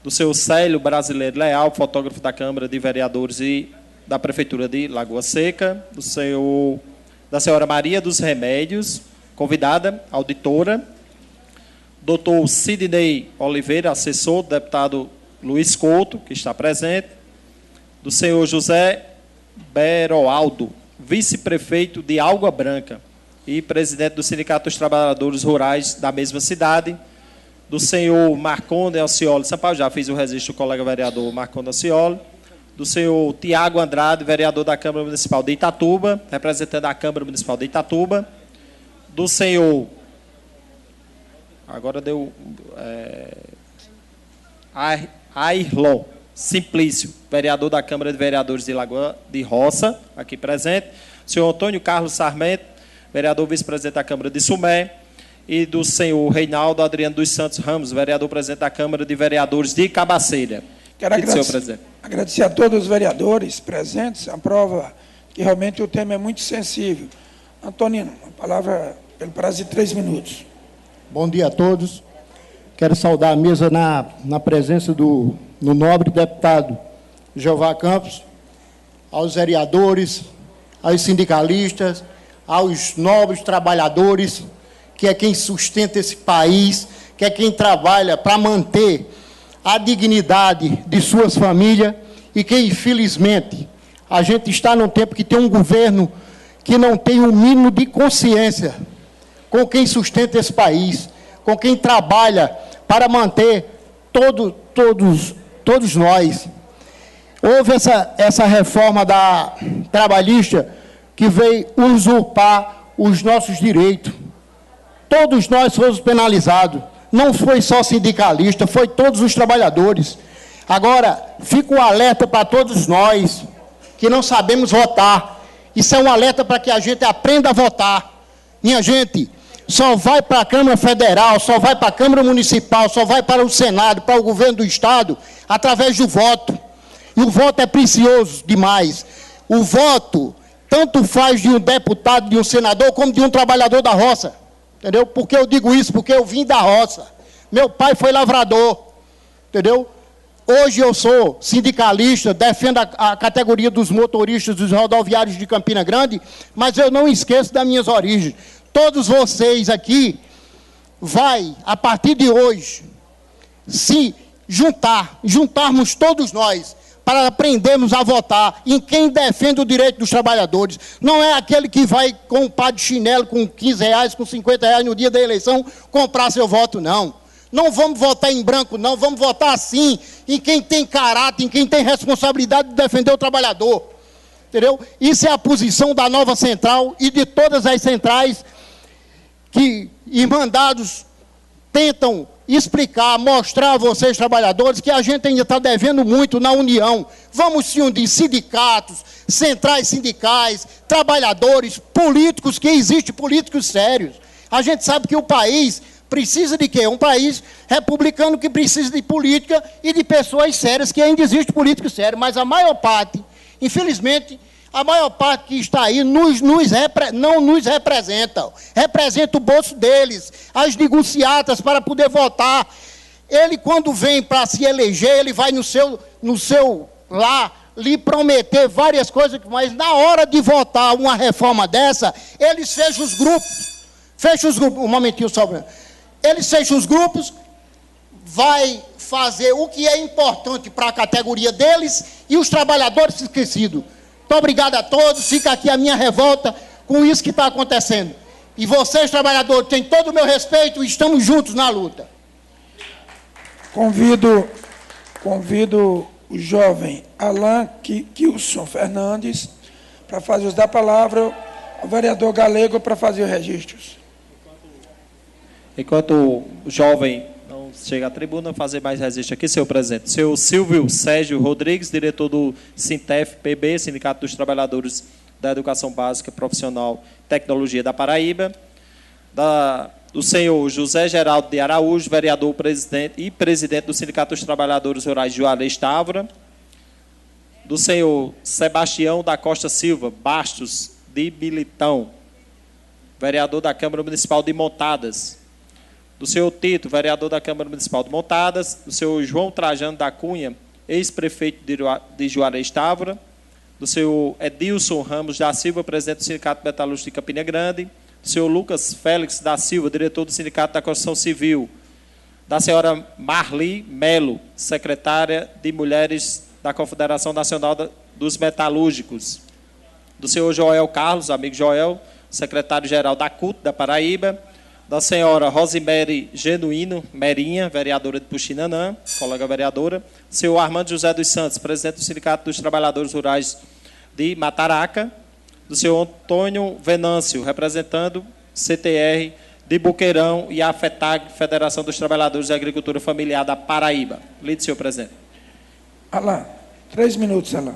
do senhor Célio Brasileiro Leal, fotógrafo da Câmara de Vereadores e da Prefeitura de Lagoa Seca, da senhora Maria dos Remédios, convidada, auditora, doutor Sidney Oliveira, assessor do deputado Luiz Couto, que está presente, do senhor José Beroaldo, vice-prefeito de Água Branca e presidente do Sindicato dos Trabalhadores Rurais da mesma cidade, do senhor Marconde Alcioli Sampaio, já fiz o registro do colega vereador Marconde Alcioli, do senhor Tiago Andrade, vereador da Câmara Municipal de Itatuba, representante da Câmara Municipal de Itatuba, do senhor, agora deu, Airlon Simplício, vereador da Câmara de Vereadores de Lagoa de Roça, aqui presente, do senhor Antônio Carlos Sarmento, vereador vice-presidente da Câmara de Sumé, e do senhor Reinaldo Adriano dos Santos Ramos, vereador presidente da Câmara de Vereadores de Cabaceira. Quero agradecer a todos os vereadores presentes, a prova que realmente o tema é muito sensível. Antonino, a palavra pelo prazo de 3 minutos. Bom dia a todos. Quero saudar a mesa na presença do nobre deputado Jeová Campos, aos vereadores, aos sindicalistas, aos nobres trabalhadores, que é quem sustenta esse país, que é quem trabalha para manter a dignidade de suas famílias e que, infelizmente, a gente está num tempo que tem um governo que não tem um mínimo de consciência com quem sustenta esse país, com quem trabalha para manter todos nós. Houve essa reforma da trabalhista que veio usurpar os nossos direitos. Todos nós fomos penalizados. Não foi só sindicalista, foi todos os trabalhadores. Agora, fica um alerta para todos nós que não sabemos votar. Isso é um alerta para que a gente aprenda a votar. Minha gente, só vai para a Câmara Federal, só vai para a Câmara Municipal, só vai para o Senado, para o governo do Estado, através do voto. E o voto é precioso demais. O voto tanto faz de um deputado, de um senador, como de um trabalhador da roça. Entendeu? Por que eu digo isso? Porque eu vim da roça. Meu pai foi lavrador. Entendeu? Hoje eu sou sindicalista, defendo a categoria dos motoristas dos rodoviários de Campina Grande, mas eu não esqueço das minhas origens. Todos vocês aqui vai, a partir de hoje, se juntarmos todos nós, para aprendermos a votar em quem defende o direito dos trabalhadores. Não é aquele que vai com um par de chinelo, com 15 reais, com 50 reais no dia da eleição, comprar seu voto, não. Não vamos votar em branco, não. Vamos votar, sim, em quem tem caráter, em quem tem responsabilidade de defender o trabalhador. Entendeu? Isso é a posição da nova central e de todas as centrais que irmandados tentam explicar, mostrar a vocês, trabalhadores, que a gente ainda está devendo muito na união. Vamos se unir, sindicatos, centrais sindicais, trabalhadores, políticos, que existem políticos sérios. A gente sabe que o país precisa de quê? Um país republicano que precisa de política e de pessoas sérias, que ainda existe políticos sérios, mas a maior parte, infelizmente, a maior parte que está aí não nos representa. Representa o bolso deles, as negociatas para poder votar. Ele, quando vem para se eleger, ele vai no seu lá lhe prometer várias coisas, mas na hora de votar uma reforma dessa, eles fecham os grupos. Um momentinho só. Eles fecham os grupos, vai fazer o que é importante para a categoria deles e os trabalhadores esquecidos. Muito obrigado a todos. Fica aqui a minha revolta com isso que está acontecendo. E vocês, trabalhadores, têm todo o meu respeito e estamos juntos na luta. Convido o jovem Alain Kilson Fernandes para fazer uso da palavra, o vereador Galego para fazer os registros. Enquanto o jovem não chega à tribuna, fazer mais registro aqui, senhor presidente. Senhor Silvio Sérgio Rodrigues, diretor do Sintef-PB, Sindicato dos Trabalhadores da Educação Básica Profissional e Tecnologia da Paraíba. Do senhor José Geraldo de Araújo, vereador e presidente do Sindicato dos Trabalhadores Rurais de Juarez Távora. Do senhor Sebastião da Costa Silva Bastos de Militão, vereador da Câmara Municipal de Montadas. Do senhor Tito, vereador da Câmara Municipal de Montadas. Do senhor João Trajano da Cunha, ex-prefeito de Juarez Távora. Do senhor Edilson Ramos da Silva, presidente do Sindicato Metalúrgico de Campina Grande. Do senhor Lucas Félix da Silva, diretor do Sindicato da Construção Civil. Da senhora Marli Melo, secretária de Mulheres da Confederação Nacional dos Metalúrgicos. Do senhor Joel Carlos, amigo Joel, secretário-geral da CUT da Paraíba. Da senhora Rosemary Genuíno Merinha, vereadora de Puxinanã, colega vereadora. Do senhor Armando José dos Santos, presidente do Sindicato dos Trabalhadores Rurais de Mataraca. Do senhor Antônio Venâncio, representando CTR de Boqueirão e a FETAG, Federação dos Trabalhadores da Agricultura Familiar da Paraíba. Lide, senhor presidente. Alain, 3 minutos, Alain.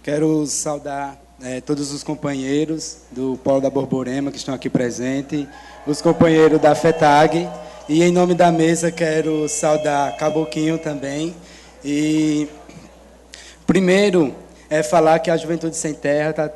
Quero saudar todos os companheiros do Polo da Borborema que estão aqui presentes, os companheiros da FETAG, e em nome da mesa quero saudar Caboquinho também. E primeiro falar que a Juventude Sem Terra está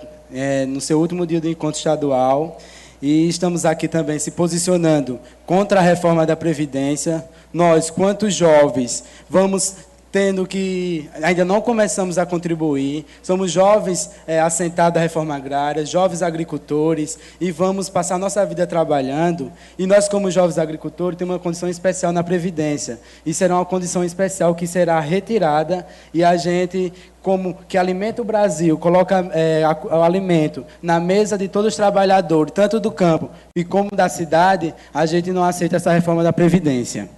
no seu último dia do encontro estadual e estamos aqui também se posicionando contra a reforma da Previdência. Nós, quantos jovens, vamos tendo que, ainda não começamos a contribuir, somos jovens assentados à reforma agrária, jovens agricultores, e vamos passar nossa vida trabalhando, e nós, como jovens agricultores, temos uma condição especial na Previdência, e será uma condição especial que será retirada, e a gente, como que alimenta o Brasil, coloca o alimento na mesa de todos os trabalhadores, tanto do campo e como da cidade, a gente não aceita essa reforma da Previdência.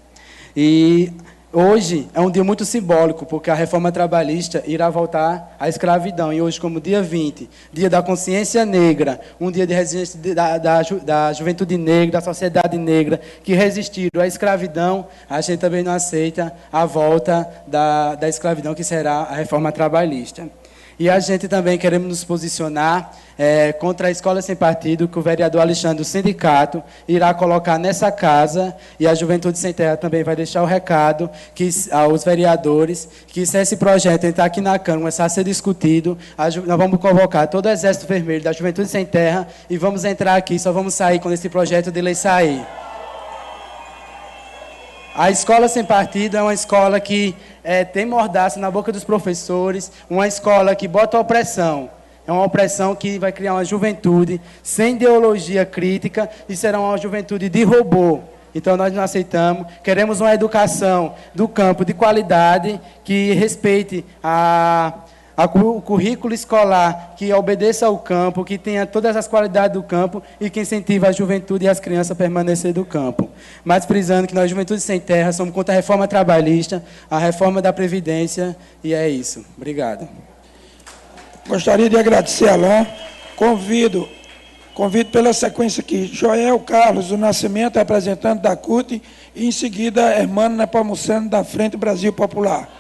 E hoje é um dia muito simbólico, porque a reforma trabalhista irá voltar à escravidão. E hoje, como dia 20, dia da consciência negra, um dia de resistência da juventude negra, da sociedade negra, que resistiram à escravidão, a gente também não aceita a volta da escravidão, que será a reforma trabalhista. E a gente também queremos nos posicionar contra a escola sem partido, que o vereador Alexandre do sindicato irá colocar nessa casa, e a Juventude Sem Terra também vai deixar o recado aos vereadores, que se esse projeto entrar aqui na Câmara, começar a ser discutido, nós vamos convocar todo o Exército Vermelho da Juventude Sem Terra e vamos entrar aqui, só vamos sair quando esse projeto de lei sair. A escola sem partido é uma escola que tem mordaça na boca dos professores, uma escola que bota opressão. É uma opressão que vai criar uma juventude sem ideologia crítica e será uma juventude de robô. Então, nós não aceitamos. Queremos uma educação do campo de qualidade, que respeite o currículo escolar, que obedeça ao campo, que tenha todas as qualidades do campo e que incentive a juventude e as crianças a permanecer do campo. Mas frisando que nós, Juventude Sem Terra, somos contra a reforma trabalhista, a reforma da Previdência, e é isso. Obrigado. Gostaria de agradecer, Alain. Convido pela sequência aqui, Joel Carlos do Nascimento, representante da CUT, e em seguida, Hermano Nepomuceno, da Frente Brasil Popular.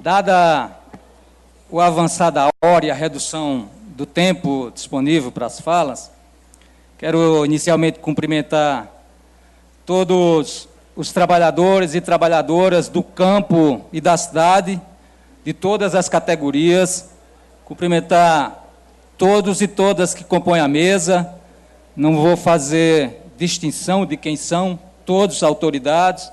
Dada o avançar da hora e a redução do tempo disponível para as falas, quero inicialmente cumprimentar todos os trabalhadores e trabalhadoras do campo e da cidade, de todas as categorias, cumprimentar todos e todas que compõem a mesa, não vou fazer distinção de quem são, todos autoridades,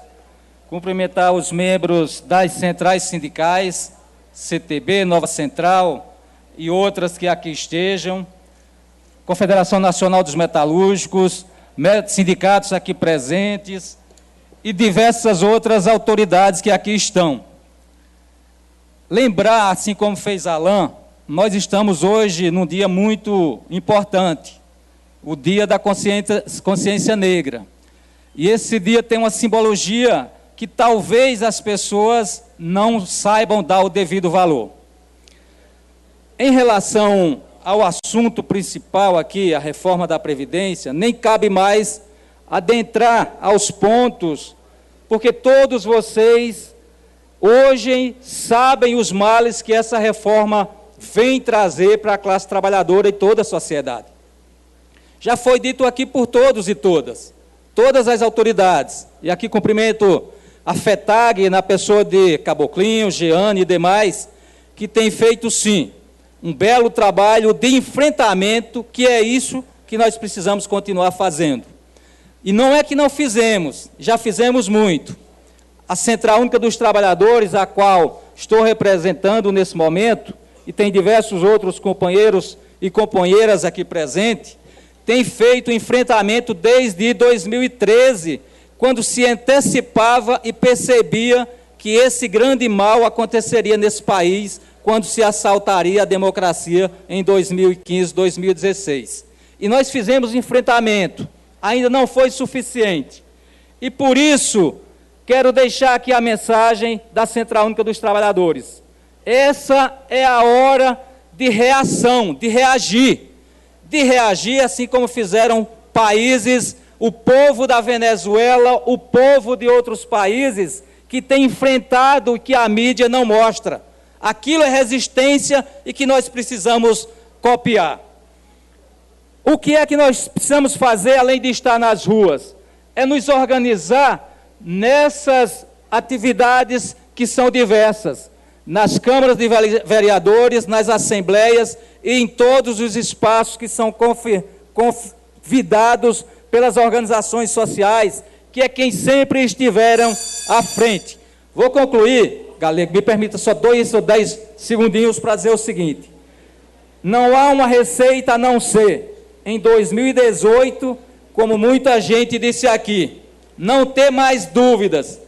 cumprimentar os membros das centrais sindicais, CTB, Nova Central e outras que aqui estejam, Confederação Nacional dos Metalúrgicos, sindicatos aqui presentes e diversas outras autoridades que aqui estão. Lembrar, assim como fez Alain, nós estamos hoje num dia muito importante, o Dia da Consciência Negra. E esse dia tem uma simbologia que talvez as pessoas não saibam dar o devido valor. Em relação ao assunto principal aqui, a reforma da Previdência, nem cabe mais adentrar aos pontos, porque todos vocês hoje sabem os males que essa reforma vem trazer para a classe trabalhadora e toda a sociedade. Já foi dito aqui por todos e todas as autoridades, e aqui cumprimento a FETAG, na pessoa de Caboclinho, Jeane e demais, que tem feito, sim, um belo trabalho de enfrentamento, que é isso que nós precisamos continuar fazendo. E não é que não fizemos, já fizemos muito. A Central Única dos Trabalhadores, a qual estou representando nesse momento, e tem diversos outros companheiros e companheiras aqui presentes, tem feito enfrentamento desde 2013, quando se antecipava e percebia que esse grande mal aconteceria nesse país, quando se assaltaria a democracia em 2015, 2016. E nós fizemos enfrentamento, ainda não foi suficiente. E por isso, quero deixar aqui a mensagem da Central Única dos Trabalhadores. Essa é a hora de reação, de reagir assim como fizeram países, o povo da Venezuela, o povo de outros países que tem enfrentado o que a mídia não mostra. Aquilo é resistência e que nós precisamos copiar. O que é que nós precisamos fazer, além de estar nas ruas? É nos organizar nessas atividades que são diversas, nas câmaras de vereadores, nas assembleias e em todos os espaços que são convidados pelas organizações sociais, que é quem sempre estiveram à frente. Vou concluir, Galego, me permita só 2 ou 10 segundinhos para dizer o seguinte: não há uma receita a não ser, em 2018, como muita gente disse aqui, não ter mais dúvidas.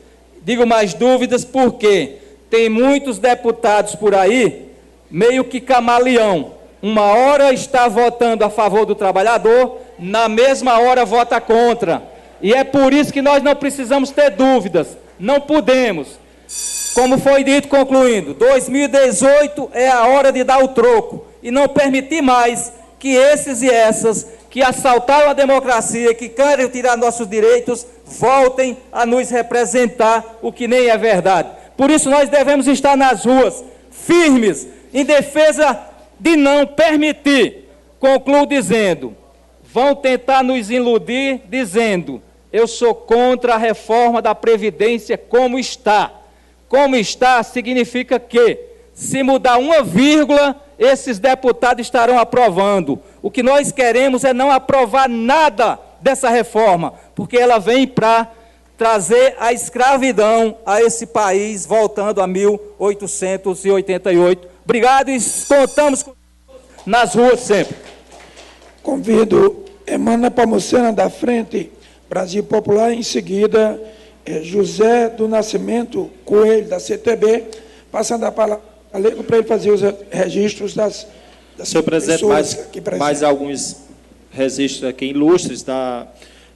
Digo mais dúvidas porque tem muitos deputados por aí, meio que camaleão. Uma hora está votando a favor do trabalhador, na mesma hora vota contra. E é por isso que nós não precisamos ter dúvidas, não podemos. Como foi dito, concluindo, 2018 é a hora de dar o troco e não permitir mais que esses e essas que assaltaram a democracia, que querem tirar nossos direitos, voltem a nos representar, o que nem é verdade. Por isso nós devemos estar nas ruas, firmes, em defesa de não permitir. Concluo dizendo, vão tentar nos iludir dizendo, eu sou contra a reforma da Previdência como está. Como está significa que, se mudar uma vírgula, esses deputados estarão aprovando. O que nós queremos é não aprovar nada dessa reforma, porque ela vem para trazer a escravidão a esse país, voltando a 1888. Obrigado e contamos nas ruas sempre. Convido Emana Pamucena da Frente, Brasil Popular, em seguida José do Nascimento Coelho, da CTB, passando a palavra para ele fazer os registros das Senhor presidente, mais alguns registros aqui ilustres da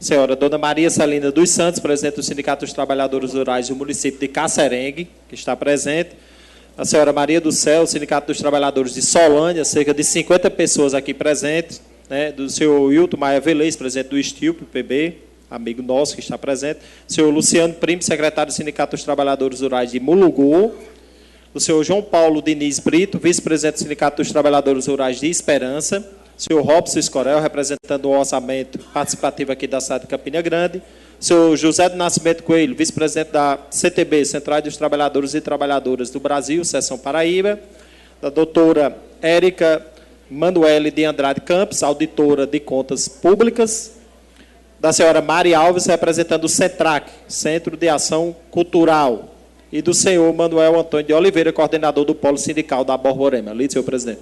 senhora Dona Maria Celina dos Santos, presidente do Sindicato dos Trabalhadores Rurais do município de Cacerengue, que está presente. A senhora Maria do Céu, Sindicato dos Trabalhadores de Solânia, cerca de 50 pessoas aqui presentes, né, do senhor Wilton Maia Velez, presidente do STILP, PB, amigo nosso que está presente, o senhor Luciano Primo, secretário do Sindicato dos Trabalhadores Rurais de Mulugu, o senhor João Paulo Diniz Brito, vice-presidente do Sindicato dos Trabalhadores Rurais de Esperança, o senhor Robson Escorel, representando o orçamento participativo aqui da cidade de Campina Grande, o senhor José do Nascimento Coelho, vice-presidente da CTB, Central dos Trabalhadores e Trabalhadoras do Brasil, Seção Paraíba, da doutora Érica Manuele de Andrade Campos, auditora de contas públicas, da senhora Mari Alves, representando o CENTRAC, Centro de Ação Cultural, e do senhor Manuel Antônio de Oliveira, coordenador do Polo Sindical da Borborema. Lide, senhor presidente.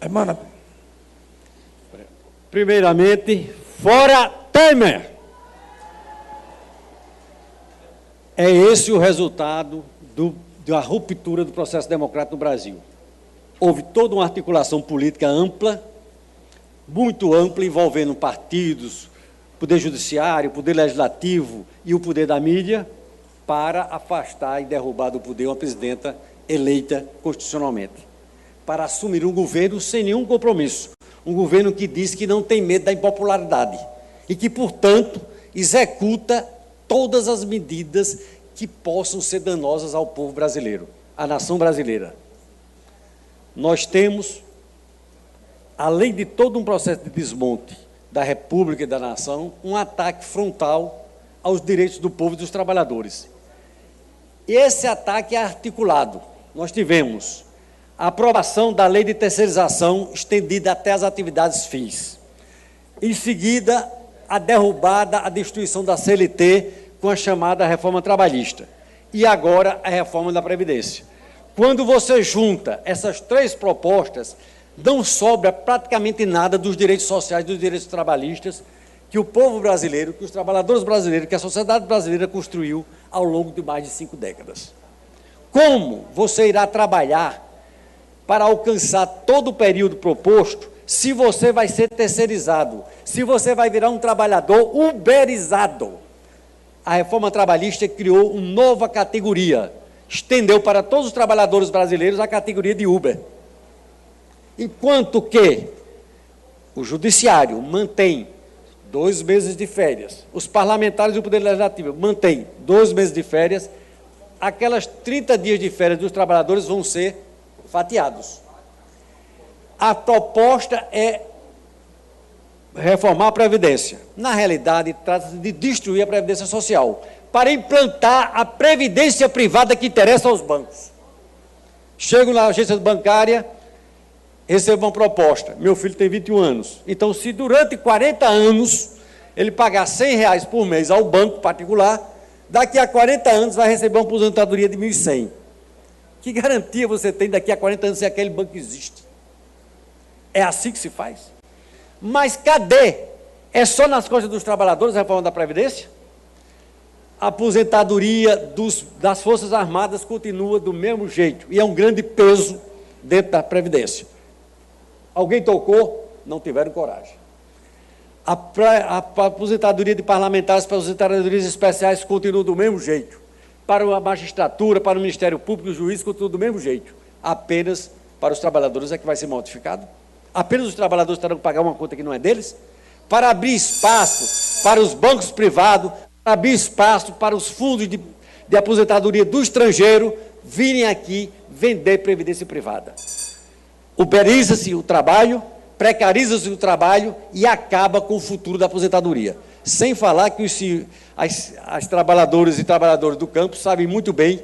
Emana. Primeiramente, fora Temer! É esse o resultado da ruptura do processo democrático no Brasil. Houve toda uma articulação política ampla, muito ampla, envolvendo partidos, poder judiciário, poder legislativo e o poder da mídia, para afastar e derrubar do poder uma presidenta eleita constitucionalmente, para assumir um governo sem nenhum compromisso, um governo que diz que não tem medo da impopularidade e que, portanto, executa todas as medidas que possam ser danosas ao povo brasileiro, à nação brasileira. Nós temos, além de todo um processo de desmonte da República e da nação, um ataque frontal aos direitos do povo e dos trabalhadores. Esse ataque é articulado. Nós tivemos a aprovação da lei de terceirização estendida até as atividades fins. Em seguida, a derrubada, a destruição da CLT com a chamada reforma trabalhista. E agora, a reforma da Previdência. Quando você junta essas três propostas, não sobra praticamente nada dos direitos sociais, dos direitos trabalhistas que o povo brasileiro, que os trabalhadores brasileiros, que a sociedade brasileira construiu ao longo de mais de 5 décadas. Como você irá trabalhar para alcançar todo o período proposto se você vai ser terceirizado, se você vai virar um trabalhador uberizado? A reforma trabalhista criou uma nova categoria, estendeu para todos os trabalhadores brasileiros a categoria de Uber. Enquanto que o judiciário mantém 2 meses de férias, os parlamentares e o Poder Legislativo mantêm 2 meses de férias, aquelas 30 dias de férias dos trabalhadores vão ser fatiados. A proposta é reformar a Previdência. Na realidade, trata-se de destruir a Previdência Social, para implantar a Previdência privada que interessa aos bancos. Chego na agência bancária, recebo uma proposta. Meu filho tem 21 anos. Então, se durante 40 anos ele pagar R$100 por mês ao banco particular, daqui a 40 anos vai receber uma aposentadoria de 1.100. Que garantia você tem daqui a 40 anos se aquele banco existe? É assim que se faz? Mas cadê? É só nas costas dos trabalhadores a reforma da Previdência? A aposentadoria das Forças Armadas continua do mesmo jeito, e é um grande peso dentro da Previdência. Alguém tocou? Não tiveram coragem. A aposentadoria de parlamentares, para as aposentadorias especiais, continua do mesmo jeito. Para a magistratura, para o Ministério Público e o juiz, continua do mesmo jeito. Apenas para os trabalhadores é que vai ser modificado? Apenas os trabalhadores terão que pagar uma conta que não é deles? Para abrir espaço para os bancos privados, para abrir espaço para os fundos de aposentadoria do estrangeiro virem aqui vender previdência privada. Uberiza-se o trabalho, precariza-se o trabalho e acaba com o futuro da aposentadoria. Sem falar que as trabalhadoras e trabalhadores do campo sabem muito bem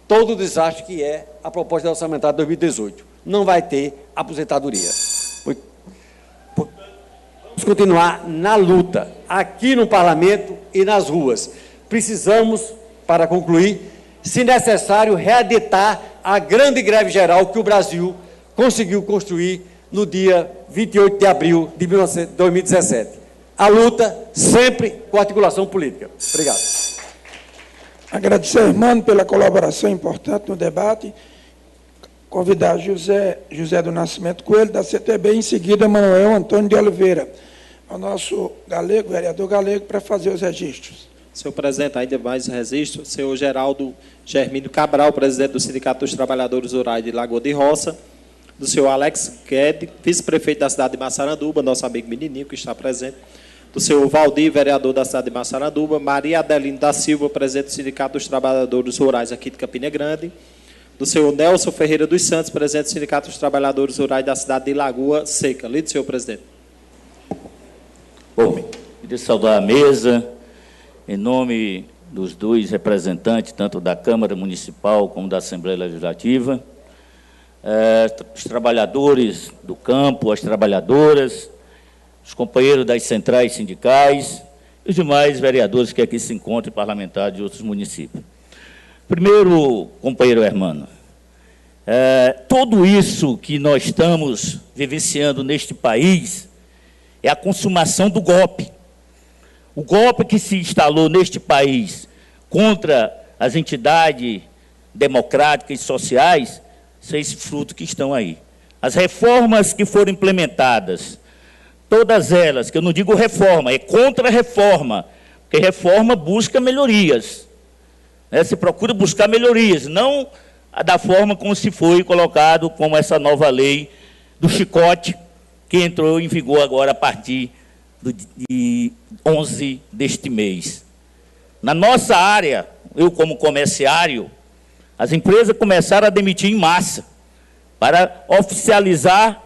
todo o desastre que é a proposta orçamentária de 2018. Não vai ter aposentadoria. Vamos continuar na luta, aqui no Parlamento e nas ruas. Precisamos, para concluir, se necessário, reeditar a grande greve geral que o Brasil conseguiu construir no dia 28 de abril de 2017. A luta sempre com articulação política. Obrigado. Agradecer ao irmão pela colaboração importante no debate. Convidar José do Nascimento Coelho, da CTB, em seguida Manuel Antônio de Oliveira, ao nosso galego, vereador galego, para fazer os registros. Senhor presidente, ainda mais registro, senhor Geraldo Germínio Cabral, presidente do Sindicato dos Trabalhadores Rurais de Lagoa de Roça, do senhor Alex Guedes, vice-prefeito da cidade de Massaranduba, nosso amigo menininho que está presente, do senhor Valdir, vereador da cidade de Massaranduba, Maria Adelino da Silva, presidente do Sindicato dos Trabalhadores Rurais aqui de Campina Grande, do senhor Nelson Ferreira dos Santos, presidente do Sindicato dos Trabalhadores Rurais da cidade de Lagoa Seca. Lido, senhor presidente. Bom, queria saudar a mesa, em nome dos 2 representantes, tanto da Câmara Municipal como da Assembleia Legislativa, os trabalhadores do campo, as trabalhadoras, os companheiros das centrais sindicais e os demais vereadores que aqui se encontram, parlamentares de outros municípios. Primeiro, companheiro Hermano, tudo isso que nós estamos vivenciando neste país é a consumação do golpe. O golpe que se instalou neste país contra as entidades democráticas e sociais são esse fruto que estão aí. As reformas que foram implementadas, todas elas, que eu não digo reforma, é contra-reforma, porque reforma busca melhorias. Se procura buscar melhorias, não da forma como se foi colocado como essa nova lei do chicote, que entrou em vigor agora a partir de 11 deste mês. Na nossa área, eu como comerciário, as empresas começaram a demitir em massa para oficializar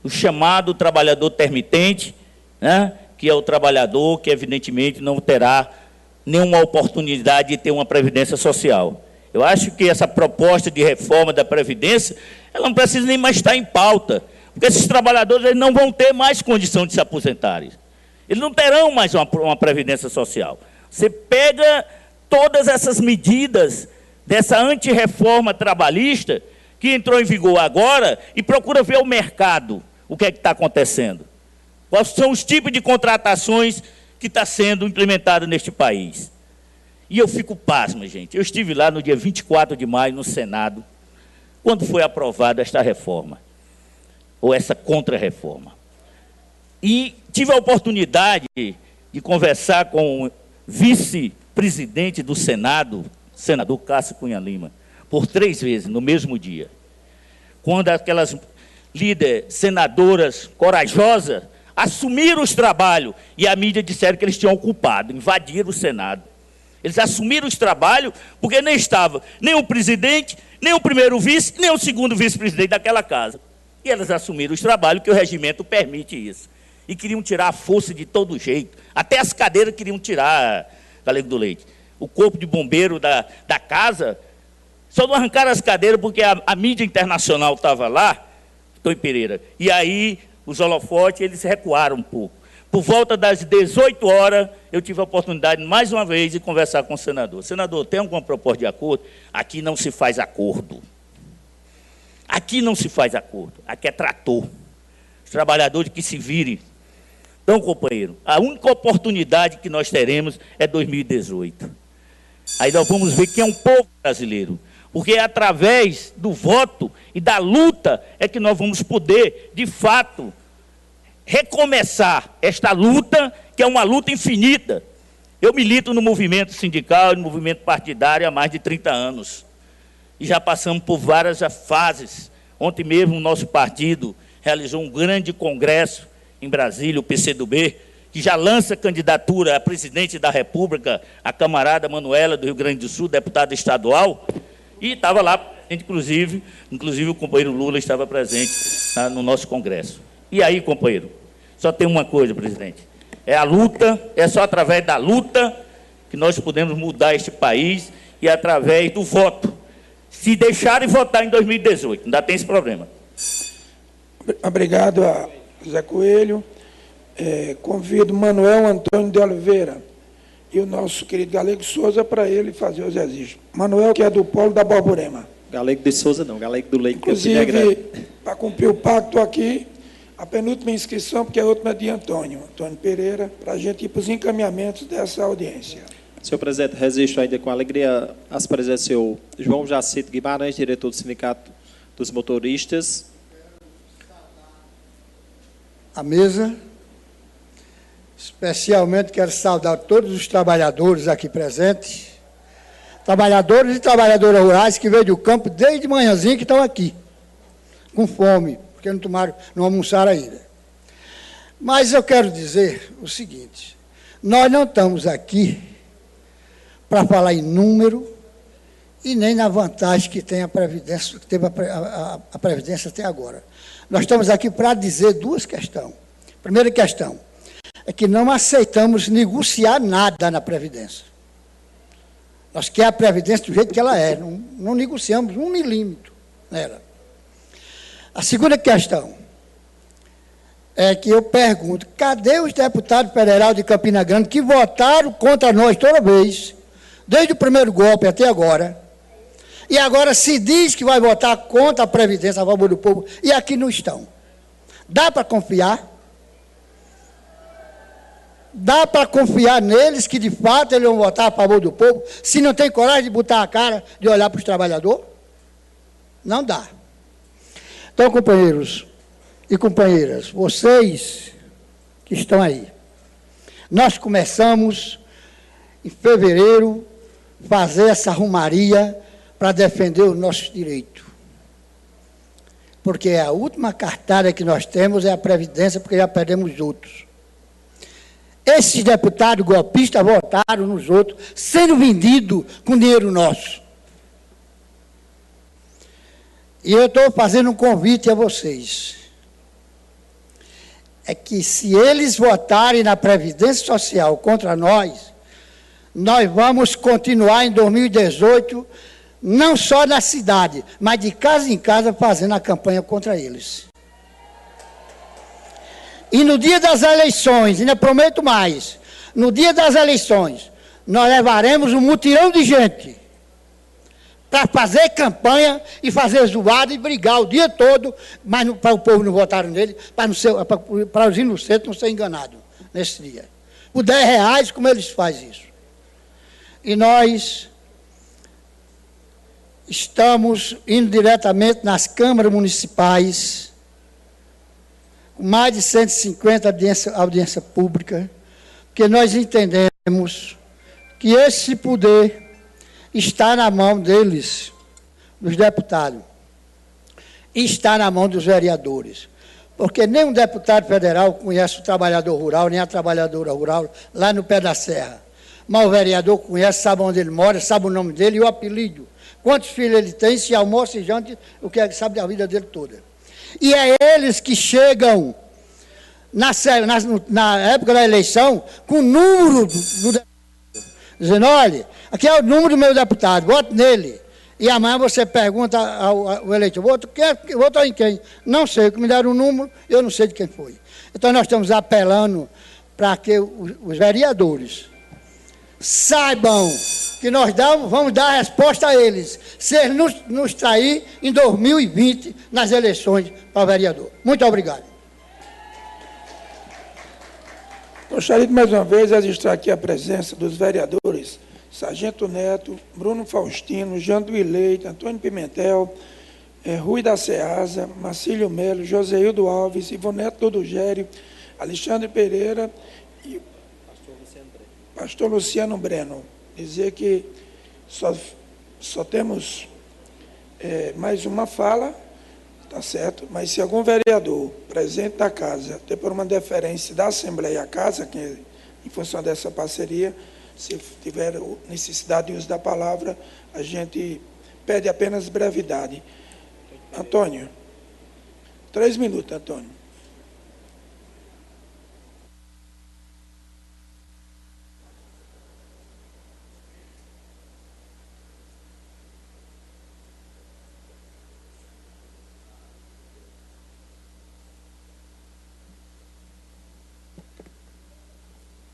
o chamado trabalhador intermitente, né, que é o trabalhador que, evidentemente, não terá nenhuma oportunidade de ter uma previdência social. Eu acho que essa proposta de reforma da Previdência, ela não precisa nem mais estar em pauta, porque esses trabalhadores eles não vão ter mais condição de se aposentarem. Eles não terão mais uma Previdência Social. Você pega todas essas medidas dessa antirreforma trabalhista, que entrou em vigor agora, e procura ver o mercado, o que é que está acontecendo. Quais são os tipos de contratações que está sendo implementado neste país. E eu fico pasmo, gente. Eu estive lá no dia 24 de maio, no Senado, quando foi aprovada esta reforma, ou essa contra-reforma. E tive a oportunidade de conversar com o vice-presidente do Senado, senador Cássio Cunha Lima, por 3 vezes, no mesmo dia. Quando aquelas líderes senadoras corajosas assumiram os trabalhos e a mídia disseram que eles tinham ocupado, invadiram o Senado. Eles assumiram os trabalhos porque nem estava nem o presidente, nem o primeiro vice, nem o segundo vice-presidente daquela casa. E elas assumiram os trabalhos, que o regimento permite isso. E queriam tirar a força de todo jeito. Até as cadeiras queriam tirar, Galego do Leite. O corpo de bombeiro da casa, só não arrancaram as cadeiras porque a mídia internacional estava lá, Tony Pereira. E aí, os holofotes, eles recuaram um pouco. Por volta das 18 horas, eu tive a oportunidade, mais uma vez, de conversar com o senador. Senador, tem alguma proposta de acordo? Aqui não se faz acordo. Aqui não se faz acordo. Aqui é trator. Os trabalhadores que se virem. Então, companheiro, a única oportunidade que nós teremos é 2018. Aí nós vamos ver quem é um povo brasileiro. Porque é através do voto e da luta é que nós vamos poder, de fato, recomeçar esta luta, que é uma luta infinita. Eu milito no movimento sindical e no movimento partidário há mais de 30 anos. E já passamos por várias fases. Ontem mesmo o nosso partido realizou um grande congresso em Brasília, o PCdoB, que já lança candidatura a presidente da República, a camarada Manuela, do Rio Grande do Sul, deputada estadual, e estava lá, inclusive o companheiro Lula estava presente no nosso congresso. E aí, companheiro, só tem uma coisa, presidente, é a luta, é só através da luta que nós podemos mudar este país e através do voto. Se deixarem votar em 2018, ainda tem esse problema. Obrigado a José Coelho. Convido Manuel Antônio de Oliveira e o nosso querido Galego Souza para ele fazer os registros. Manuel, que é do Polo da Borborema. Galego de Souza não, Galego do Leite. Inclusive, para cumprir o pacto aqui, a penúltima inscrição, porque a última é de Antônio Pereira, para a gente ir para os encaminhamentos dessa audiência. Senhor presidente, registro ainda com alegria as presenças do senhor João Jacinto Guimarães, diretor do Sindicato dos Motoristas. A mesa. Especialmente quero saudar todos os trabalhadores aqui presentes, trabalhadores e trabalhadoras rurais que veio do campo desde manhãzinho que estão aqui, com fome, porque não almoçaram ainda. Mas eu quero dizer o seguinte, nós não estamos aqui para falar em número e nem na vantagem que tem a Previdência, que teve a Previdência até agora. Nós estamos aqui para dizer 2 questões. Primeira questão é que não aceitamos negociar nada na Previdência. Nós queremos a Previdência do jeito que ela é, não negociamos 1 milímetro nela. A segunda questão é que eu pergunto, cadê os deputados federais de Campina Grande que votaram contra nós toda vez, desde o primeiro golpe até agora, e agora se diz que vai votar contra a Previdência a favor do povo, e aqui não estão. Dá para confiar? Dá para confiar neles que, de fato, eles vão votar a favor do povo, se não tem coragem de botar a cara, de olhar para os trabalhadores? Não dá. Então, companheiros e companheiras, vocês que estão aí, nós começamos, em fevereiro, fazer essa rumaria para defender os nossos direitos. Porque a última cartada que nós temos é a Previdência, porque já perdemos os outros. Esses deputados golpistas votaram nos outros, sendo vendidos com dinheiro nosso. E eu estou fazendo um convite a vocês. É que se eles votarem na Previdência Social contra nós vamos continuar em 2018, não só na cidade, mas de casa em casa, fazendo a campanha contra eles. E no dia das eleições, ainda prometo mais, no dia das eleições, nós levaremos um mutirão de gente para fazer campanha e fazer zoada e brigar o dia todo, mas para o povo não votar nele, para os inocentes não serem enganados nesse dia. Por R$10, como eles fazem isso. E nós estamos indo diretamente nas câmaras municipais, com mais de 150 audiência pública, porque nós entendemos que esse poder está na mão deles, dos deputados, e está na mão dos vereadores. Porque nem um deputado federal conhece o trabalhador rural, nem a trabalhadora rural, lá no pé da serra. Mas o vereador conhece, sabe onde ele mora, sabe o nome dele e o apelido. Quantos filhos ele tem, se almoça e janta, o que ele sabe da vida dele toda. E é eles que chegam, na época da eleição, com o número do deputado, dizendo, olha, aqui é o número do meu deputado, voto nele. E amanhã você pergunta ao eleitor, votou em quem? Não sei, que me deram o número, eu não sei de quem foi. Então nós estamos apelando para que os vereadores saibam que nós vamos dar a resposta a eles, se eles nos trair em 2020 nas eleições para vereador. Muito obrigado. Gostaria de mais uma vez registrar aqui a presença dos vereadores Sargento Neto, Bruno Faustino, Janduí Leite, Antônio Pimentel, Rui da Ceasa, Marcílio Melo, Joseildo Alves, Ivoneto Dodugério, Alexandre Pereira e Pastor Luciano Breno. Dizer que só temos mais uma fala, tá certo, mas se algum vereador presente da casa, até por uma deferência da Assembleia à Casa, que em função dessa parceria, se tiver necessidade de uso da palavra, a gente pede apenas brevidade. Antônio, 3 minutos, Antônio.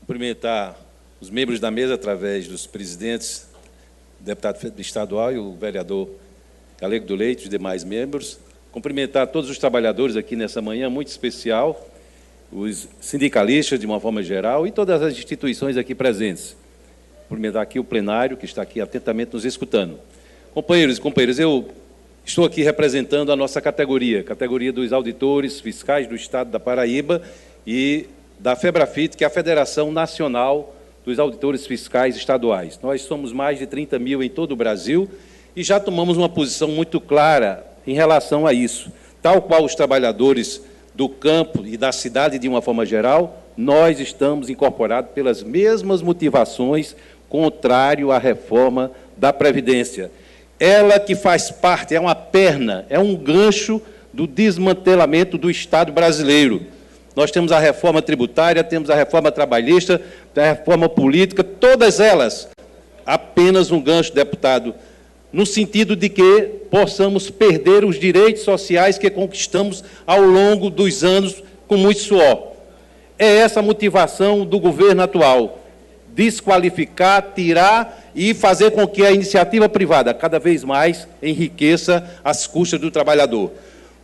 Cumprimentar os membros da mesa através dos presidentes, o deputado estadual e o vereador Galego do Leite, os demais membros. Cumprimentar todos os trabalhadores aqui nessa manhã muito especial, os sindicalistas de uma forma geral e todas as instituições aqui presentes. Cumprimentar aqui o plenário que está aqui atentamente nos escutando. Companheiros e companheiras, eu estou aqui representando a nossa categoria dos auditores fiscais do Estado da Paraíba e da FEBRAFIT, que é a Federação Nacional dos Auditores Fiscais Estaduais. Nós somos mais de 30 mil em todo o Brasil e já tomamos uma posição muito clara em relação a isso. Tal qual os trabalhadores do campo e da cidade de uma forma geral, nós estamos incorporados pelas mesmas motivações contrário à reforma da Previdência. Ela que faz parte, é uma perna, é um gancho do desmantelamento do Estado brasileiro. Nós temos a reforma tributária, temos a reforma trabalhista, a reforma política, todas elas apenas um gancho, deputado, no sentido de que possamos perder os direitos sociais que conquistamos ao longo dos anos com muito suor. É essa a motivação do governo atual, desqualificar, tirar e fazer com que a iniciativa privada cada vez mais enriqueça às custas do trabalhador.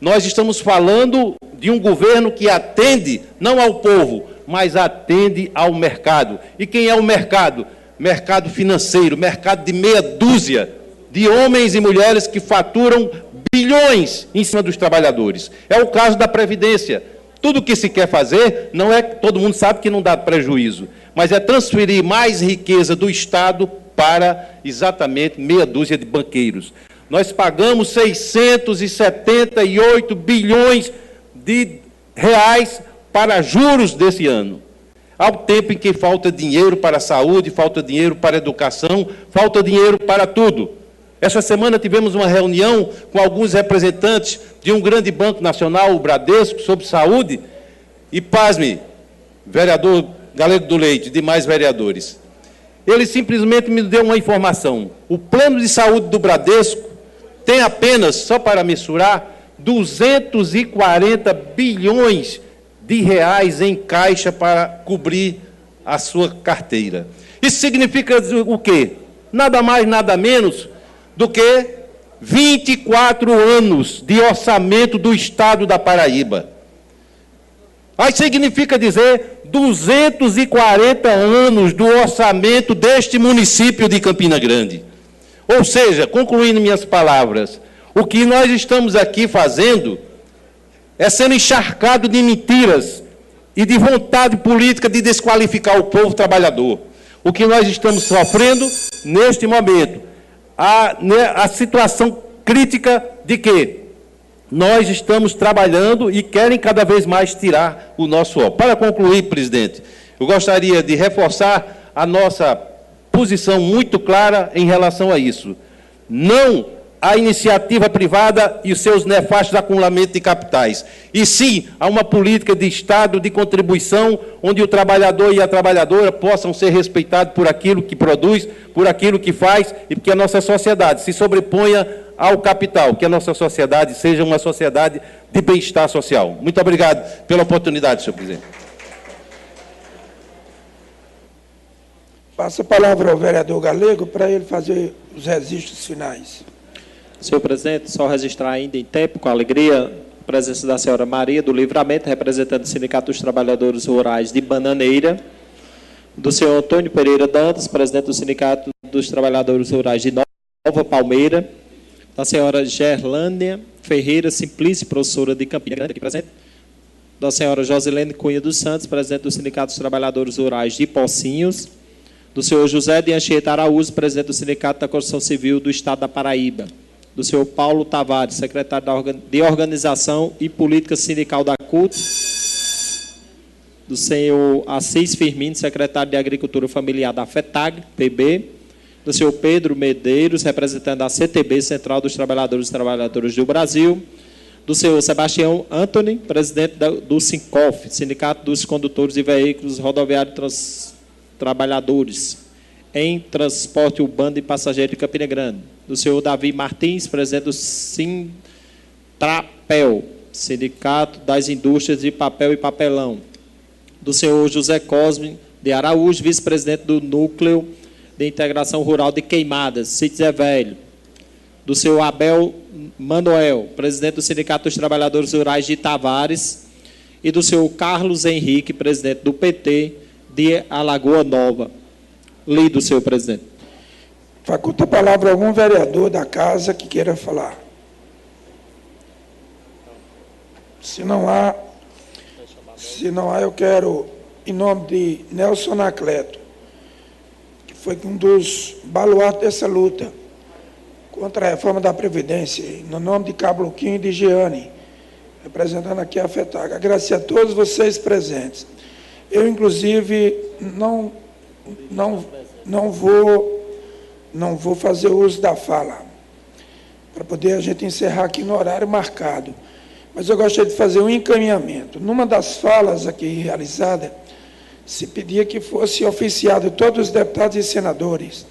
Nós estamos falando de um governo que atende não ao povo, mas atende ao mercado. E quem é o mercado? Mercado financeiro, mercado de meia dúzia de homens e mulheres que faturam bilhões em cima dos trabalhadores. É o caso da Previdência. Tudo que se quer fazer, não é, todo mundo sabe que não dá prejuízo, mas é transferir mais riqueza do Estado para exatamente meia dúzia de banqueiros. Nós pagamos 678 bilhões de reais para juros desse ano, ao tempo em que falta dinheiro para a saúde, falta dinheiro para a educação, falta dinheiro para tudo. Essa semana tivemos uma reunião com alguns representantes de um grande banco nacional, o Bradesco, sobre saúde, e pasme, vereador Galego do Leite e demais vereadores, ele simplesmente me deu uma informação. O plano de saúde do Bradesco tem apenas, só para mensurar, 240 bilhões de reais em caixa para cobrir a sua carteira. Isso significa o quê? Nada mais, nada menos do que 24 anos de orçamento do Estado da Paraíba. Aí significa dizer 240 anos do orçamento deste município de Campina Grande. Ou seja, concluindo minhas palavras, o que nós estamos aqui fazendo é sendo encharcado de mentiras e de vontade política de desqualificar o povo trabalhador. O que nós estamos sofrendo neste momento, a situação crítica de que nós estamos trabalhando e querem cada vez mais tirar o nosso ó. Para concluir, presidente, eu gostaria de reforçar a nossa posição muito clara em relação a isso. Não a iniciativa privada e os seus nefastos acumulamentos de capitais, e sim a uma política de Estado de contribuição, onde o trabalhador e a trabalhadora possam ser respeitados por aquilo que produz, por aquilo que faz, e que a nossa sociedade se sobreponha ao capital, que a nossa sociedade seja uma sociedade de bem-estar social. Muito obrigado pela oportunidade, senhor presidente. Passa a palavra ao vereador Galego para ele fazer os registros finais. Senhor presidente, só registrar ainda em tempo, com alegria, a presença da senhora Maria do Livramento, representante do Sindicato dos Trabalhadores Rurais de Bananeira, do senhor Antônio Pereira Dantas, presidente do Sindicato dos Trabalhadores Rurais de Nova Palmeira, da senhora Gerlânia Ferreira Simplício, professora de Campina Grande, aqui presente, da senhora Josilene Cunha dos Santos, presidente do Sindicato dos Trabalhadores Rurais de Pocinhos, do senhor José de Anchieta Araújo, presidente do Sindicato da Construção Civil do Estado da Paraíba, do senhor Paulo Tavares, secretário de Organização e Política Sindical da CUT, do senhor Assis Firmino, secretário de Agricultura Familiar da FETAG, PB, do senhor Pedro Medeiros, representante da CTB, Central dos Trabalhadores e Trabalhadoras do Brasil, do senhor Sebastião Antony, presidente do SINCOF, Sindicato dos Condutores de Veículos Rodoviários Trabalhadores em Transporte Urbano e Passageiro de Campina Grande, do senhor Davi Martins, presidente do Sintrapel, Sindicato das Indústrias de Papel e Papelão, do senhor José Cosme de Araújo, vice-presidente do Núcleo de Integração Rural de Queimadas, Sítio Zé Velho, do senhor Abel Manuel, presidente do Sindicato dos Trabalhadores Rurais de Tavares, e do senhor Carlos Henrique, presidente do PT de Alagoa Nova. Lido, senhor presidente. Faculta a palavra a algum vereador da casa que queira falar. Se não há, eu quero, em nome de Nelson Anacleto, que foi um dos baluartes dessa luta contra a reforma da Previdência, no nome de Cabloquinho e de Giane, representando aqui a FETAG, agradecer a todos vocês presentes. Eu, inclusive, não vou fazer uso da fala, para poder a gente encerrar aqui no horário marcado. Mas eu gostaria de fazer um encaminhamento. Numa das falas aqui realizada, se pedia que fosse oficiado todos os deputados e senadores,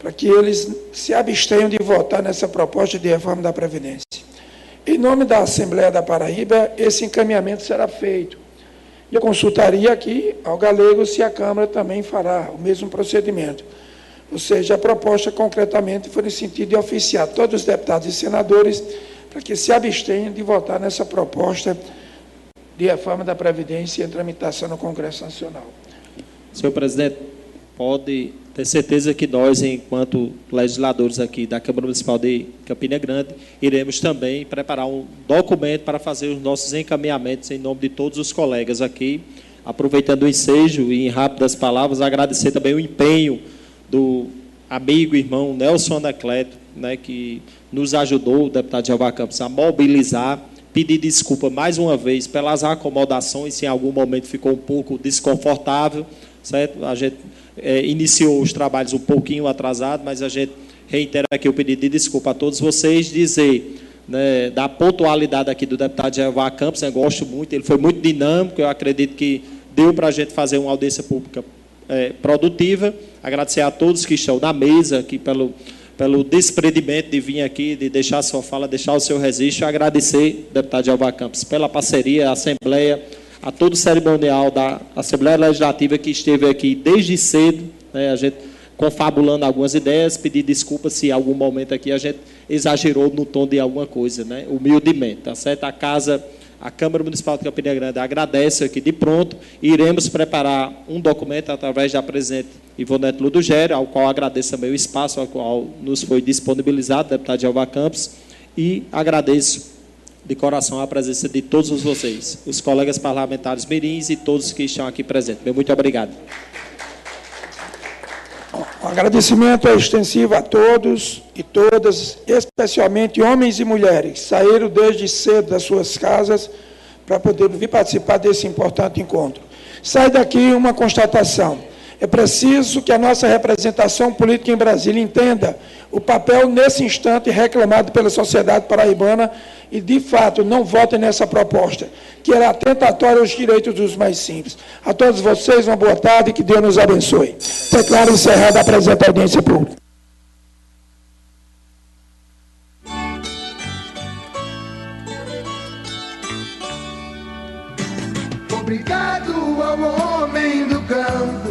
para que eles se abstenham de votar nessa proposta de reforma da Previdência. Em nome da Assembleia da Paraíba, esse encaminhamento será feito. Eu consultaria aqui ao Galego se a Câmara também fará o mesmo procedimento. Ou seja, a proposta concretamente foi no sentido de oficiar todos os deputados e senadores para que se abstenham de votar nessa proposta de reforma da Previdência em tramitação no Congresso Nacional. Senhor presidente, pode ter certeza que nós, enquanto legisladores aqui da Câmara Municipal de Campina Grande, iremos também preparar um documento para fazer os nossos encaminhamentos em nome de todos os colegas aqui. Aproveitando o ensejo e em rápidas palavras, agradecer também o empenho do amigo e irmão Nelson Anacleto, né, que nos ajudou, o deputado Jeová Campos, a mobilizar, pedir desculpa mais uma vez pelas acomodações, se em algum momento ficou um pouco desconfortável, certo? A gente iniciou os trabalhos um pouquinho atrasado, mas a gente reitera aqui o pedido de desculpa a todos vocês, dizer, né, da pontualidade aqui do deputado Jeová Campos, eu gosto muito, ele foi muito dinâmico, eu acredito que deu para a gente fazer uma audiência pública produtiva. Agradecer a todos que estão na mesa, aqui pelo desprendimento de vir aqui, de deixar a sua fala, deixar o seu registro. Agradecer, deputado Jeová Campos, pela parceria, a Assembleia, a todo o cerimonial da Assembleia Legislativa que esteve aqui desde cedo, né, a gente confabulando algumas ideias, pedir desculpa se em algum momento aqui a gente exagerou no tom de alguma coisa, né, humildemente, tá certo? A Câmara Municipal de Campina Grande agradece aqui de pronto e iremos preparar um documento através da presidente Ivonete Ludogério, ao qual agradeço também o espaço ao qual nos foi disponibilizado, deputado Jeová Campos, e agradeço de coração a presença de todos vocês, os colegas parlamentares mirins e todos que estão aqui presentes. Muito obrigado. O agradecimento é extensivo a todos e todas, especialmente homens e mulheres, que saíram desde cedo das suas casas para poder vir participar desse importante encontro. Sai daqui uma constatação. É preciso que a nossa representação política em Brasília entenda o papel, nesse instante, reclamado pela sociedade paraibana e, de fato, não votem nessa proposta, que era atentatória aos direitos dos mais simples. A todos vocês, uma boa tarde e que Deus nos abençoe. Declaro encerrada a presente audiência pública. Obrigado ao homem do campo